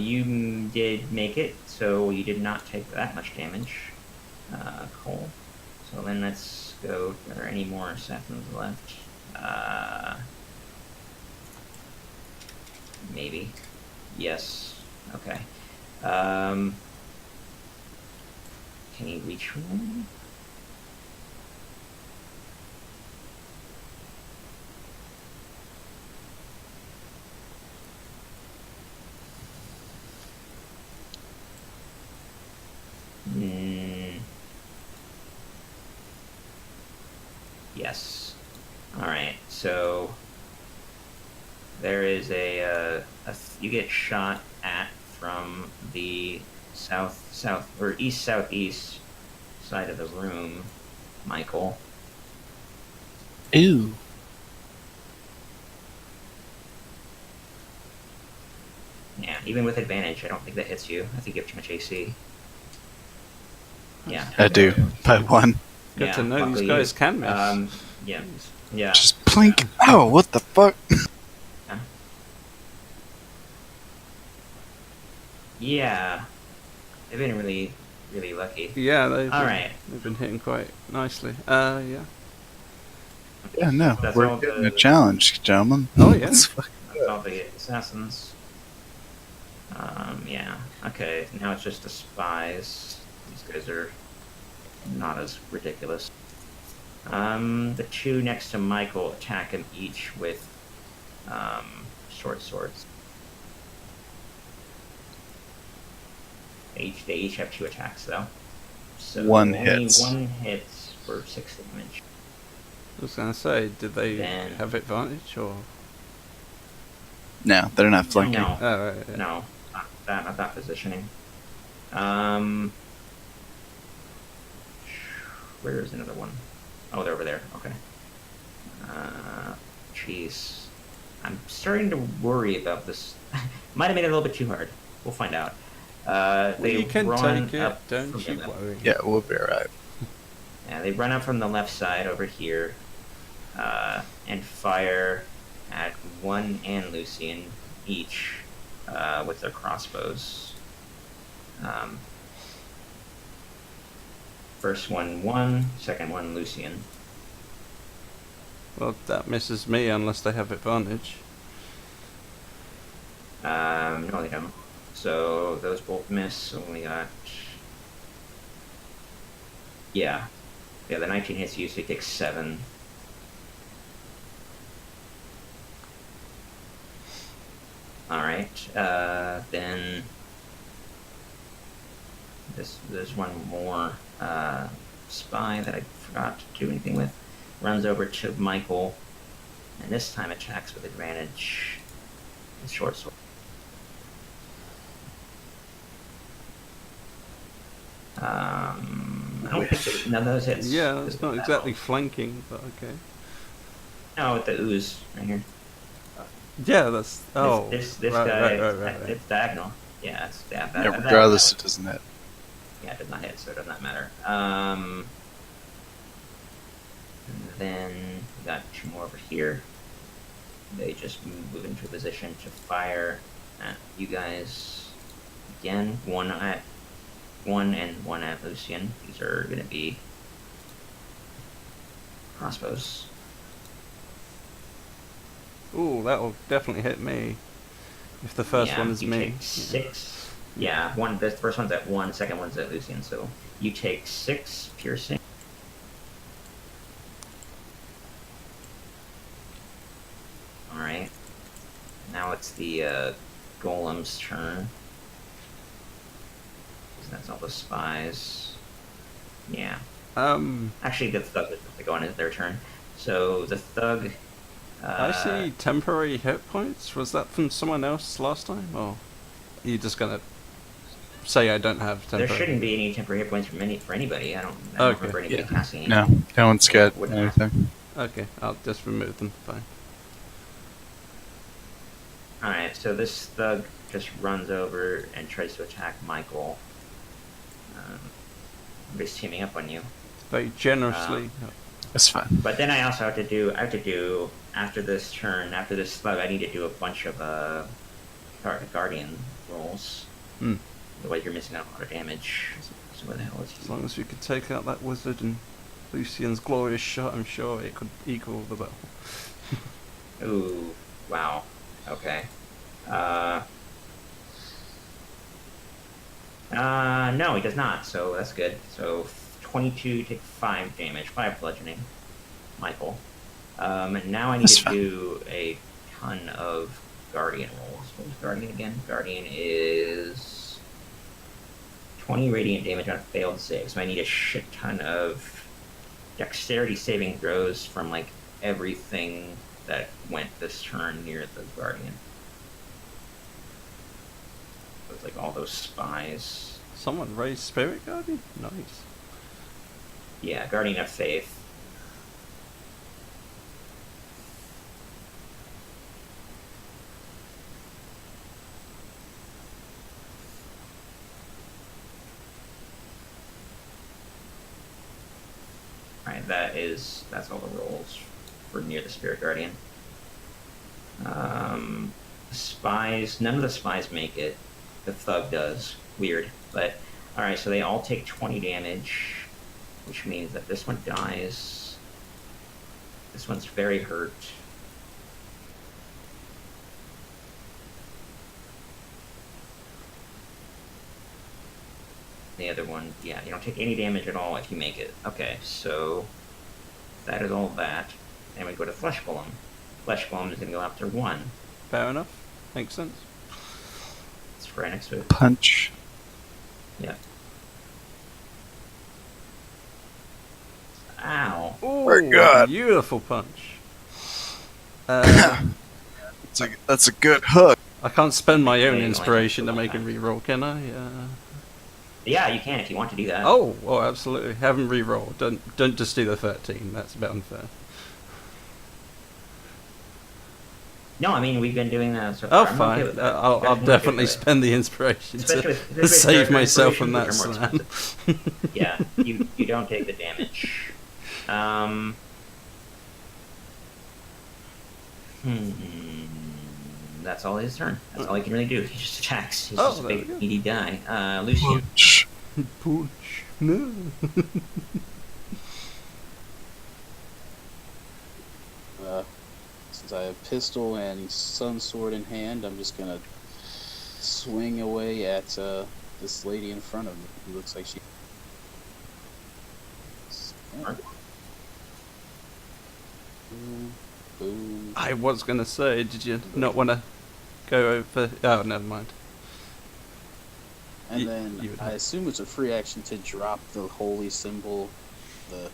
You did make it, so you did not take that much damage, Cole. So then let's go. Are there any more assassins left? Maybe. Yes. Okay. Can you reach one? Yes. All right. So there is you get shot at from the south or east southeast side of the room, Michael. Ooh. Yeah, even with advantage, I don't think that hits you. I think you have too much AC. Yeah. I do. By one. Good Yeah, to know luckily these you- guys can miss. Yeah. Yeah. Just plink. Oh, what the fuck? Yeah. They've been really, really lucky. Yeah, they've Alright. they've been hitting quite nicely. Yeah. Yeah, no. That's We're all getting the- a challenge, gentlemen. Oh, yeah. Let's fuck- That's all the assassins. Yeah. Okay, now it's just the spies. These guys are not as ridiculous. The two next to Michael attack him each with short swords. They each have 2 attacks though. So One only hits. one hits for 6 damage. I was gonna say, did they Then- have advantage or? No, they're not flanking. No. Oh, right, yeah. No, not that positioning. Where is another one? Oh, they're over there. Okay. Jeez. I'm starting to worry about this. Might have made it a little bit too hard. We'll find out. They We can run take it. up Don't from you the- worry. Yeah, we'll be alright. Yeah, they run up from the left side over here, and fire at one and Lucian each with their crossbows. First one, second one Lucian. Well, that misses me unless they have advantage. No, they don't. So those both miss. So we got. Yeah, the 19 hits you, so you take 7. All right. Then there's one more spy that I forgot to do anything with. Runs over to Michael, and this time attacks with advantage. With short sword. I don't think none of those hits. Yeah, it's This- not exactly flanking, but okay. No, with the ooze right here. Yeah, that's oh. This right, guy, right. it's diagonal. Yeah, it's Yeah, regardless, it doesn't hit. Yeah, it does not hit, so it does not matter. And then we got 2 more over here. They just move into a position to fire at you guys again. One and one at Lucian. These are gonna be crossbows. Ooh, that'll definitely hit me. If the first Yeah, one is you me. Take 6. Yeah, the first one's at 1, second one's at Lucian, so you take 6 piercing. Alright. Now it's the golem's turn. So that's all the spies. Yeah. Actually, the thug is going into their turn. So the thug. I see temporary hit points. Was that from someone else last time, or are you just gonna say I don't have There temporary? shouldn't be any temporary hit points for anybody. I don't Okay, remember anybody yeah. casting any. No, no one's got Wouldn't anything. Okay, I'll just remove them. Fine. Alright, so this thug just runs over and tries to attack Michael. Everybody's teaming up on you. Very generously. That's fine. But then I also have to do after this turn, after this slug, I need to do a bunch of guardian rolls. Hmm. Otherwise, you're missing out on a lot of damage. So what the hell is As long as we could take out that wizard and Lucian's glorious shot, I'm sure it could equal the battle. Ooh, wow. Okay. No, he does not. So that's good. So 22 take 5 damage, 5 bludgeoning. Michael. And now I need That's to fine. do a ton of guardian rolls. What was guardian again? Guardian is 20 radiant damage on a failed save. So I need a shit ton of dexterity saving throws from like everything that went this turn near the guardian. So it's like all those spies. Someone raised Spirit Guardian? Nice. Yeah, Guardian of Faith. Alright, that's all the rolls for near the Spirit Guardian. Spies, none of the spies make it. The thug does. Weird. But, alright, so they all take 20 damage, which means that this one dies. This one's very hurt. The other one, yeah, you don't take any damage at all if you make it. Okay, so that is all that. And we go to Flesh Golem. Flesh Golem is going to go after 1. Fair enough. Makes sense. It's right next to it. Punch. Yeah. Ow. Oh, God. beautiful punch. That's a good hook. I can't spend my own Yeah, inspiration to like- make a reroll, can I? Yeah, you can if you want to do that. Oh, absolutely. Have him reroll. Don't just do the 13. That's a bit unfair. No, I mean, we've been doing that so Oh, far. I'm fine. okay with that. I'll You guys want to definitely do it. spend the inspiration Especially to, with- to especially save with myself from that inspirations, slam. which are more Yeah, you don't take the damage. That's all his turn. That's all he can really do. He just attacks. He's Oh, just a there big we go. meaty guy. Lucian. Punch. Punch. No. Since I have pistol and sun sword in hand, I'm just gonna swing away at this lady in front of me who looks like she. Alright. Boom, boom. I was going to say, did you not want to go over... Oh, never mind. And You then would I have- assume it's a free action to drop the holy symbol, the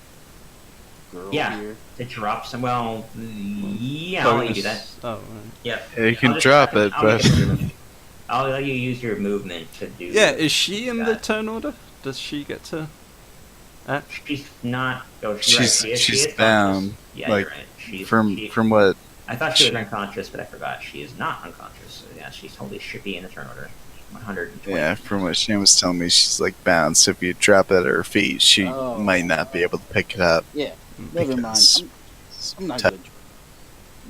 girl Yeah. here. To drop some. Well, yeah, I'll let you do that. Bonus- Oh, right. Yep. Yeah, you can I'll just- drop it, I'll but make it- I'll let you use your movement to do. Yeah, is she in the that. turn order? Does she get to act? She's not. Oh, She's- right. she's conscious. bound, Yeah, like, you're right. She's from what I thought she was unconscious, but I forgot she is not unconscious. So yeah, she totally should be in the turn order. 120. yeah, from what Shane was telling me, she's like bound. So if you drop it at her feet, she Oh. might not be able to pick it up. Yeah, never mind. Because I'm not Te- gonna.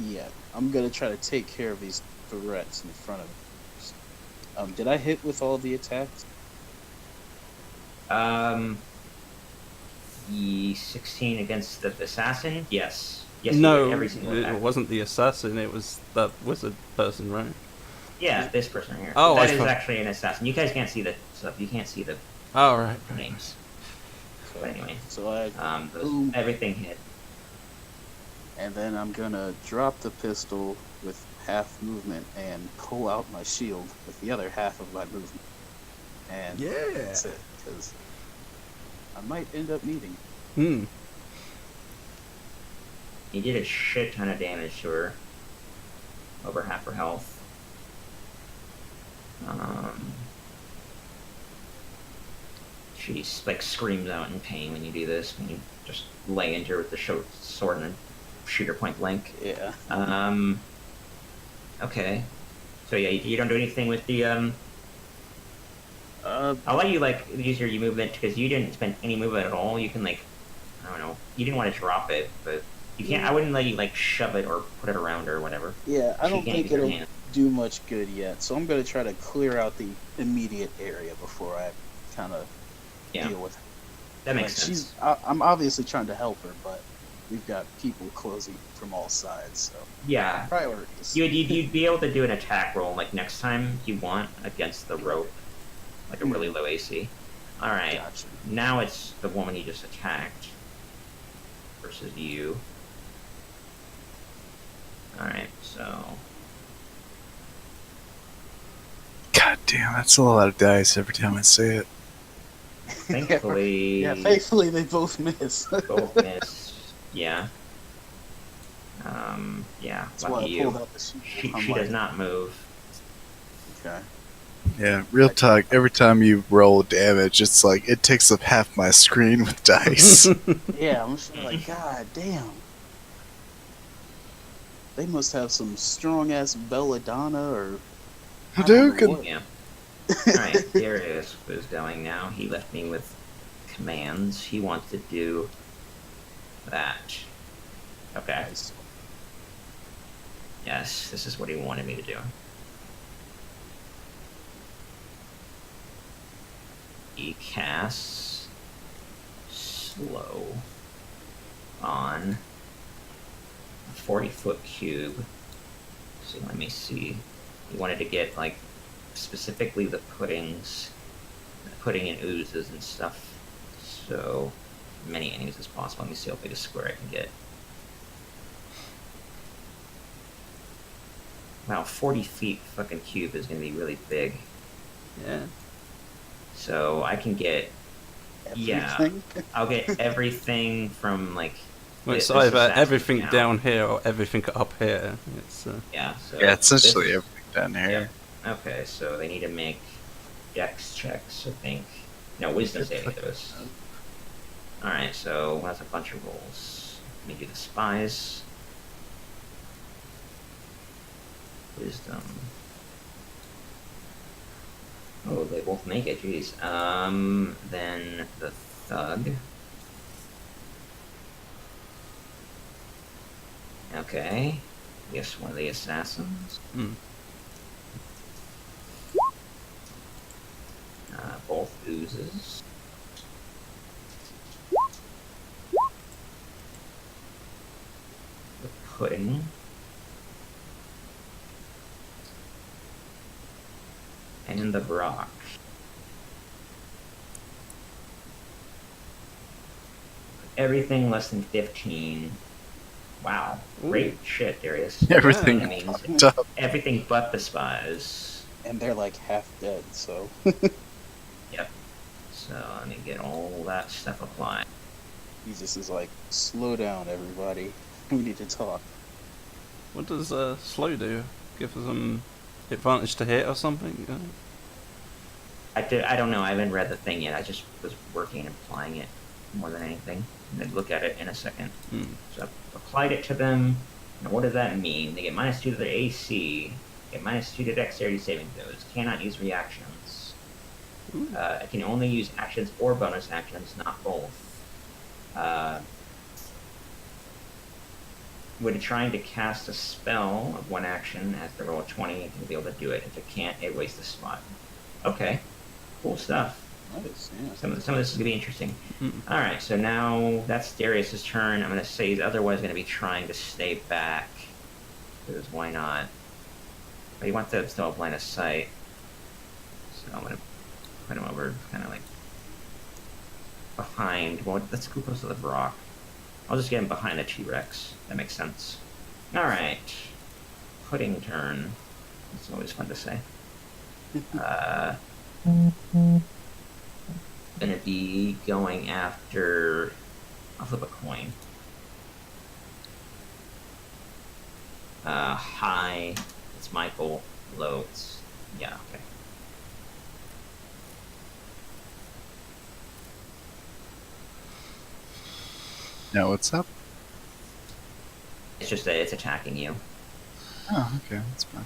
Yeah, I'm gonna try to take care of these threats in front of me. Did I hit with all the attacks? The 16 against the assassin. Yes. Yes. you No, did every single it attack. wasn't the assassin, it was that wizard person, right? Yeah, this person here. Oh, I that is thought- actually an assassin. You guys can't see the stuff. You can't see the Oh, right. names. So, But anyway, so I, Boom. everything hit. and then I'm gonna drop the pistol with half movement and pull out my shield with the other half of my movement. And Yeah. that's it, because I might end up needing. Hmm. You did a shit ton of damage to her. Over half her health. She like screams out in pain when you do this. When you just lay into her with the sword and shoot her point blank. Yeah. Okay. So yeah, you don't do anything with the I'll let you like use your movement because you didn't spend any movement at all. You can like I don't know. You didn't want to drop it, but you can't. I wouldn't let you like shove it or put it around her or whatever. Yeah, I She don't can't think use her it'll hand. do much good yet. So I'm gonna try to clear out the immediate area before I kind of Yeah, deal with. that makes Like, sense. I'm obviously trying to help her, but we've got people closing from all sides. So Yeah, priorities. you'd be able to do an attack roll like next time you want against the rope, like a really low AC. All right, Gotcha. now it's the woman you just attacked versus you. All right, so God damn, that's a lot of dice every time I say it. thankfully, Yeah, thankfully they both miss. both miss. Yeah. Yeah. That's why Lucky I pulled you. out the sheet. She I'm does like, not move. okay. Yeah, real talk. Every time you roll damage, it's like it takes up half my screen with dice. Yeah, I'm just like, God damn. They must have some strong ass belladonna or. I don't know Hadouken. what. Yeah. All right. Darius was going now. He left me with commands. He wants to do that. Okay. Nice. Yes, this is what he wanted me to do. He casts slow on a 40-foot cube. So let me see. He wanted to get like specifically the puddings, pudding and oozes and stuff. So many enemies as possible. Let me see how big a square I can get. Wow, 40 feet fucking cube is gonna be really big. Yeah. So I can get, yeah, Everything? I'll get everything from like, Well, it's this is either actually everything down. down here or everything up here. It's Yeah, so Yeah, it's essentially this- everything down here. Okay, so they need to make dex checks, I think. No, wisdom saving throws. Alright, so that's a bunch of rolls. Let me do the spies. Wisdom. Oh, they both make it, jeez. Then the thug. Okay. Yes, one of the assassins. Both oozes. The pudding. And the Brock. Everything less than 15. Wow. Great shit, Darius. Everything That means fucked up. everything but the spies. And they're like half dead, so. Yep. So let me get all that stuff applied. Jesus is like, slow down, everybody. We need to talk. what does slow do? Give them advantage to hit or something? I don't know. I haven't read the thing yet. I just was working and applying it more than anything. And then look at it in a second. So I've applied it to them. Now, what does that mean? They get -2 to their AC, get -2 to dexterity saving throws, cannot use reactions. I can only use actions or bonus actions, not both. When trying to cast a spell of one action, has to roll a 20 and can be able to do it. If it can't, it wastes a spot. Okay, cool stuff. Nice, yeah. Some of this is gonna be interesting. All right, so now that's Darius's turn. I'm gonna say he's otherwise gonna be trying to stay back, because why not? But he wants to have still a line of sight, so I'm gonna put him over, kind of like behind. Well, let's go close to the Brock. I'll just get him behind the T-Rex. That makes sense. All right, pudding turn. It's always fun to say. Gonna be going after. I'll flip a coin. High, it's Michael. Low, it's yeah. Okay. Now what's up? It's just that it's attacking you. Oh, okay, that's fine.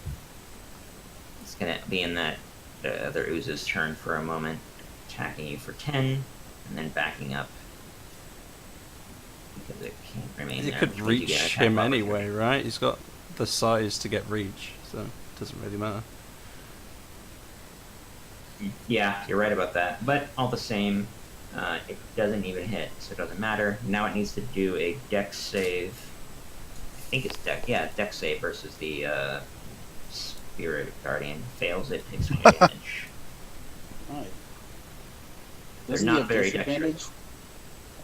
It's gonna be in that the other ooze's turn for a moment, attacking you for 10, and then backing up. because it can't remain You there. could which means you reach get an attack him opportunity. anyway, right? He's got the size to get reach, so it doesn't really matter. Yeah, you're right about that. But all the same, it doesn't even hit, so it doesn't matter. Now it needs to do a dex save. I think it's dex save versus the Spirit Guardian. Fails it, takes 20 damage. Alright. They're Doesn't not he have very disadvantage dexterous.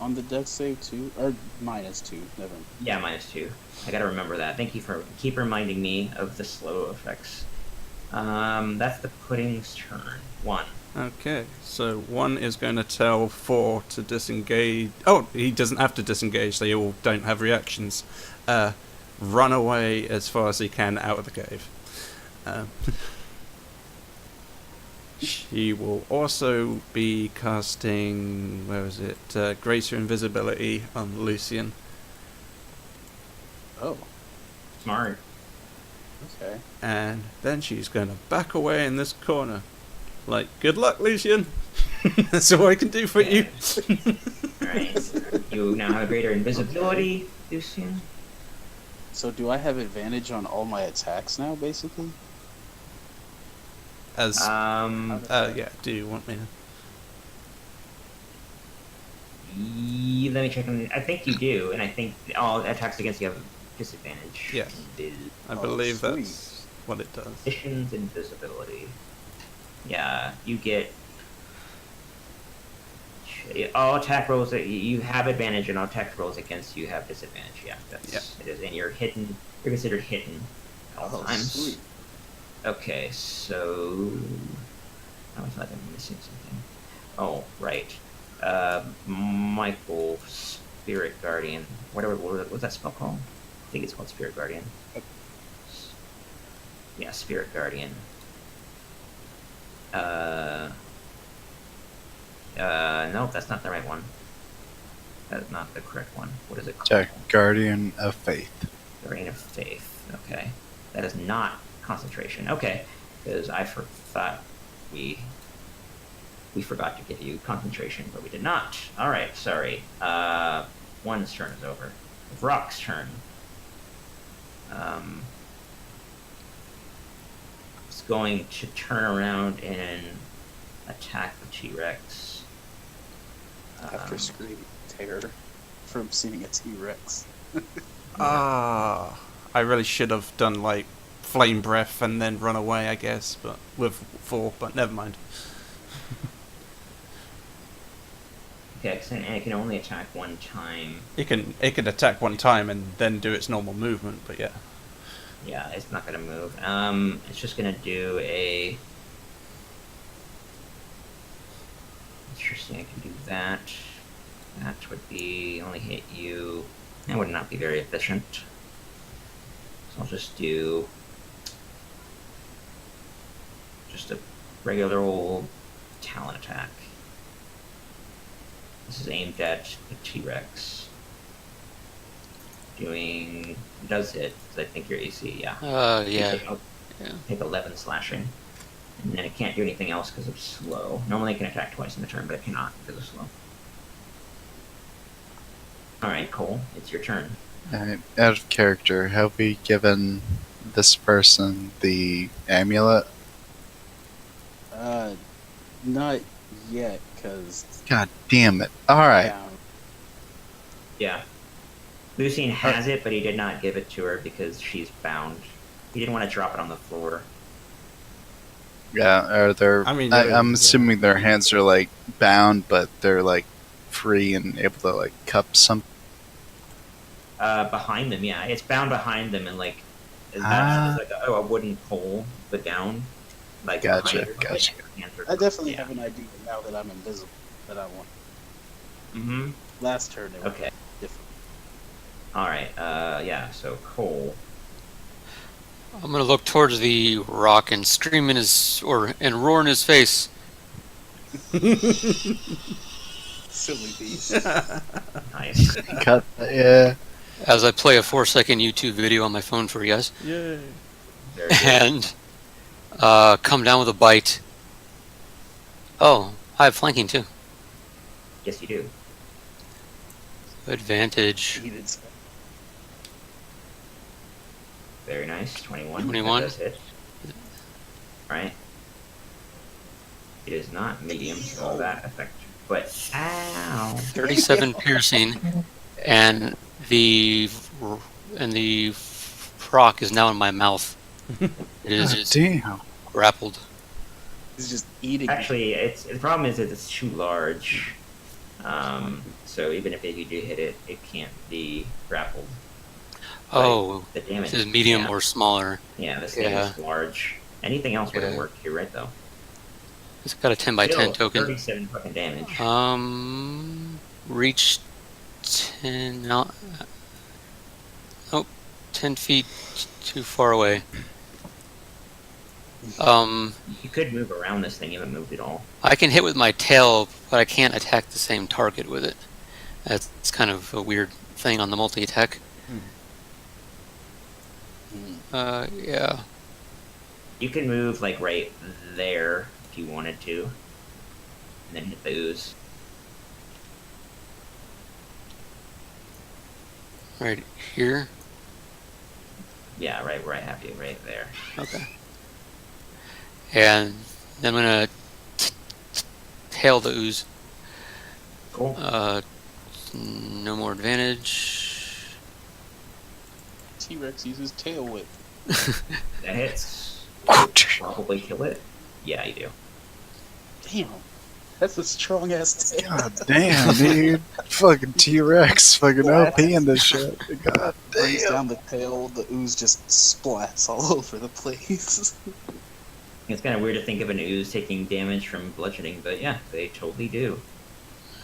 on the dex save too? Or -2, never mind. Yeah, -2. I gotta remember that. Thank you for keep reminding me of the slow effects. That's the pudding's turn. 1. Okay, so 1 is going to tell 4 to disengage. Oh, he doesn't have to disengage, they all don't have reactions. Run away as far as he can out of the cave. She will also be casting, where is it? Greater Invisibility on Lucian. Oh, Smart. okay. And then she's going to back away in this corner. Like, good luck, Lucian! That's all I can do for you. Alright. You now have greater invisibility, Lucian. So do I have advantage on all my attacks now, basically? As, Yeah, do you want me to? let me check. I think you do, and I think all attacks against you have disadvantage. Yes. I Oh, believe sweet. that's what it does. Conditions invisibility. Yeah, you get all attack rolls that you have advantage, and all attack rolls against you have disadvantage. Yeah, that's it is, and you're hidden. You're considered hidden at all Oh, times. sweet. Okay, so I thought I'm missing something. Oh, right. Michael, Spirit Guardian. What's that spell called? I think it's called Spirit Guardian. Yeah, Spirit Guardian. No, that's not the right one. That's not the correct one. What is it called? Guardian of Faith. Guardian of Faith. Okay. That is not concentration. Okay. Because I thought we forgot to give you concentration, but we did not. Alright, sorry. One's turn is over. Rock's turn. It's going to turn around and attack the T-Rex. After screaming terror from seeing a T-Rex. I really should have done, like, flame breath and then run away, I guess, but with 4, but never mind. Okay, and it can only attack one time. It can attack one time and then do its normal movement, but yeah. Yeah, it's not gonna move. It's just gonna do a. Interesting, I can do that. That would be only hit you. That would not be very efficient. So I'll just do just a regular old talon attack. This is aimed at the T-Rex. Does hit, because I think your AC, yeah. Yeah. Take 11 slashing. And then it can't do anything else because it's slow. Normally it can attack twice in the turn, but it cannot because it's slow. Alright, Cole, it's your turn. Alright, out of character, have we given this person the amulet? Not yet, because God damn it. Alright. Yeah. Lucian has it, but he did not give it to her because she's bound. He didn't want to drop it on the floor. Yeah, are there... I mean, I'm yeah. assuming their hands are, like, bound, but they're, like, free and able to, like, cup some... Behind them, yeah. It's bound behind them and, like, that's like a wooden pole, but down. Like, Gotcha, behind her, gotcha. like, hands are I definitely yeah. have an idea now that I'm invisible that I want. Mm-hmm. Last turn, it was Okay. different. Alright, yeah, so Cole. I'm gonna look towards the rock and scream in and roar in his face. Silly beast. Nice. Cut, yeah. As I play a 4-second YouTube video on my phone for you guys, Yay. Very good. and come down with a bite. Oh, I have flanking too. Yes, you do. Advantage. He did so. Very nice. 21. 21. That does hit. Right. It is not medium, so that affect. But ow. 37 piercing, and the proc is now in my mouth. It is God just damn. grappled. He's just eating. Actually, the problem is that it's too large. So even if you do hit it, it can't be grappled. Oh, The damage this is medium yeah. or smaller. Yeah, this thing is large. Anything else wouldn't Yeah. work. You're right though. It's got a 10 by 10 Still, token. 37 fucking damage. Reach 10. No, oh, 10 feet too far away. You could move around this thing. You haven't moved at all. I can hit with my tail, but I can't attack the same target with it. That's kind of a weird thing on the multi-attack. Yeah. You can move like right there if you wanted to, and then hit the ooze. Right here. Yeah, right where I have you, right there. Okay. And then I'm gonna tail the ooze. Cool. No more advantage. T-Rex uses tail whip. That hits. Probably kill it. Yeah, you do. Damn. That's a strong ass tail. God damn, dude. Fucking T-Rex. Fucking OP in this shit. God Brings damn. down the tail, the ooze just splats all over the place. It's kind of weird to think of an ooze taking damage from bludgeoning, but yeah, they totally do.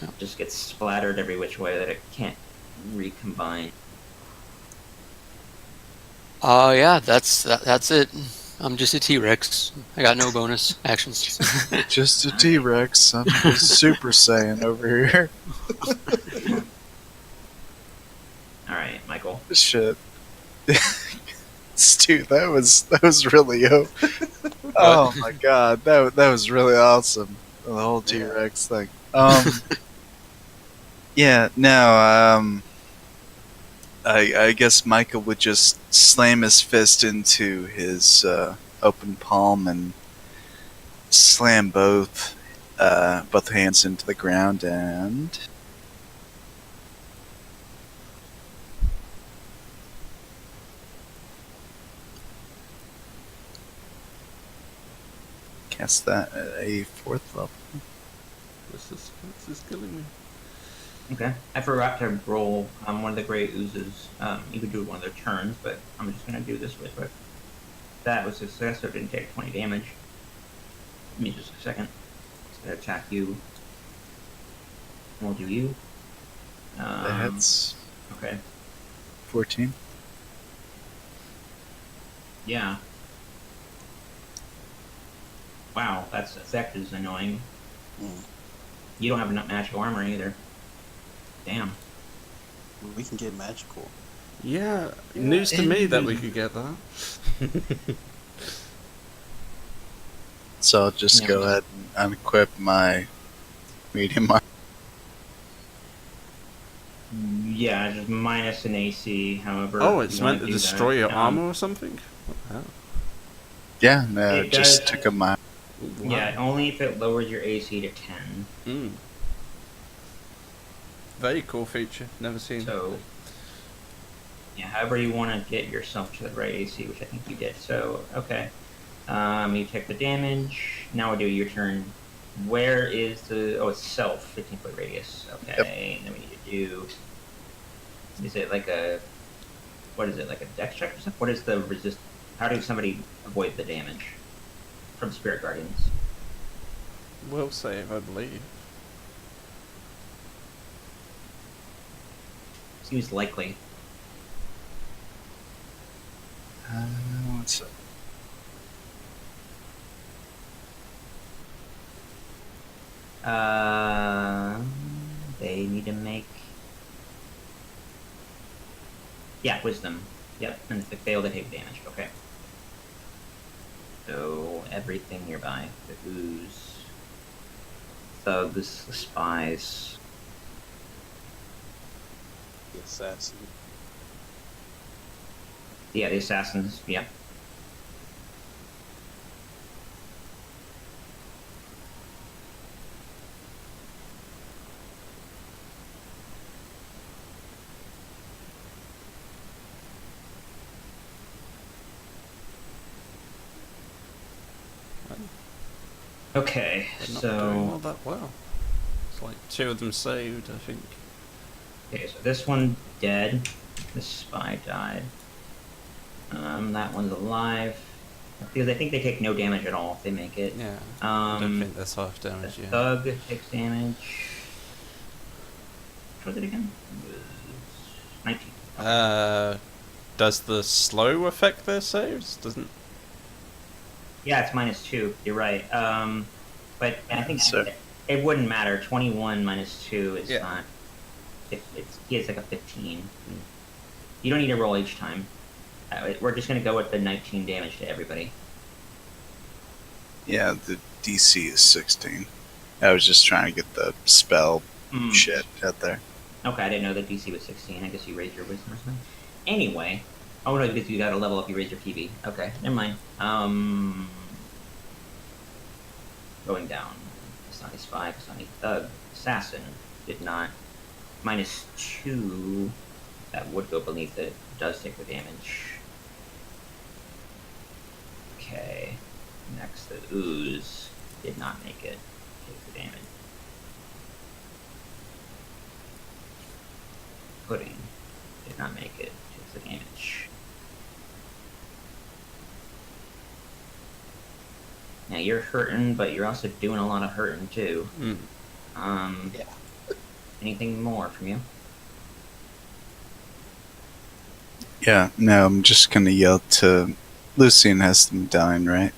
It just gets splattered every which way that it can't recombine. Yeah, that's it. I'm just a T-Rex. I got no bonus actions. Just a T-Rex. I'm a Super Saiyan over here. Alright, Michael. Shit. Dude, that was really oh my god, that was really awesome. The whole T-Rex thing. Yeah, no, I guess Michael would just slam his fist into his open palm and slam both hands into the ground and cast that at a 4th level. This is killing me. Okay. I forgot to roll one of the gray oozes. You could do it one of their turns, but I'm just going to do this really quick. That was a success, so it didn't take 20 damage. Give me just a second. It's going to attack you. And we'll do you. That's Okay. 14. Yeah. Wow, that's effect is annoying. You don't have enough magical armor either. Damn. We can get magical. Yeah, news to me that we could get that. So I'll just Yeah. go ahead and unequip my medium armor. Yeah, just minus an AC, however. Oh, it's you wanna meant to do destroy that. your armor or something? What the hell? Yeah, no, It just does- took a mile. Yeah, only if it lowers your AC to 10. Mm. Very cool feature. Never seen. So, yeah, however you want to get yourself to the right AC, which I think you did. So, okay. You take the damage. Now we'll do your turn. Where is the... Oh, it's self, 15-foot radius. Okay, and then we need to do... Is it like a... What is it, like a dex check or something? What is the resist... How does somebody avoid the damage from Spirit Guardians? Will save, I believe. Seems likely. What's up? They need to make... Yeah, wisdom. Yep, and if they fail, they take damage. Okay. So, everything nearby. The ooze. Thugs, the spies. The assassin. Yeah, the assassins. Yeah. Okay, They're not doing so all that well. It's like 2 of them saved, I think. okay, so this one dead. This spy died. That one's alive because I think they take no damage at all if they make it. Yeah. I don't Um, think that's half the damage, yeah. thug takes damage. What was it again? It was 19. Does the slow affect their saves? Doesn't. Yeah, it's -2. You're right. But I think So- it wouldn't matter. 21 -2 is Yeah. not. He has like a 15. You don't need to roll each time. We're just gonna go with the 19 damage to everybody. Yeah, the DC is 16. I was just trying to get the spell Hmm. shit out there. Okay, I didn't know that DC was 16. I guess you raised your wisdom or something. Anyway. Oh no, because you got a level up, you raised your PV. Okay, never mind. Going down. Sonny Spy, Sonny Thug, Assassin did not. -2. That would go beneath it. Does take the damage. Okay. Next, the Ooze did not make it. Takes the damage. Pudding did not make it. Takes the damage. Now you're hurting, but you're also doing a lot of hurting too. Mm. Yeah. Anything more from you? Yeah, no, I'm just gonna yell to Lucian has the medallion, right?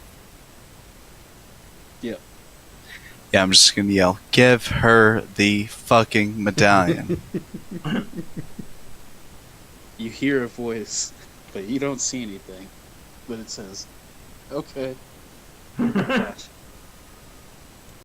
Yep. Yeah, I'm just gonna yell, give her the fucking medallion. You hear a voice, but you don't see anything. But it says, okay. Gosh.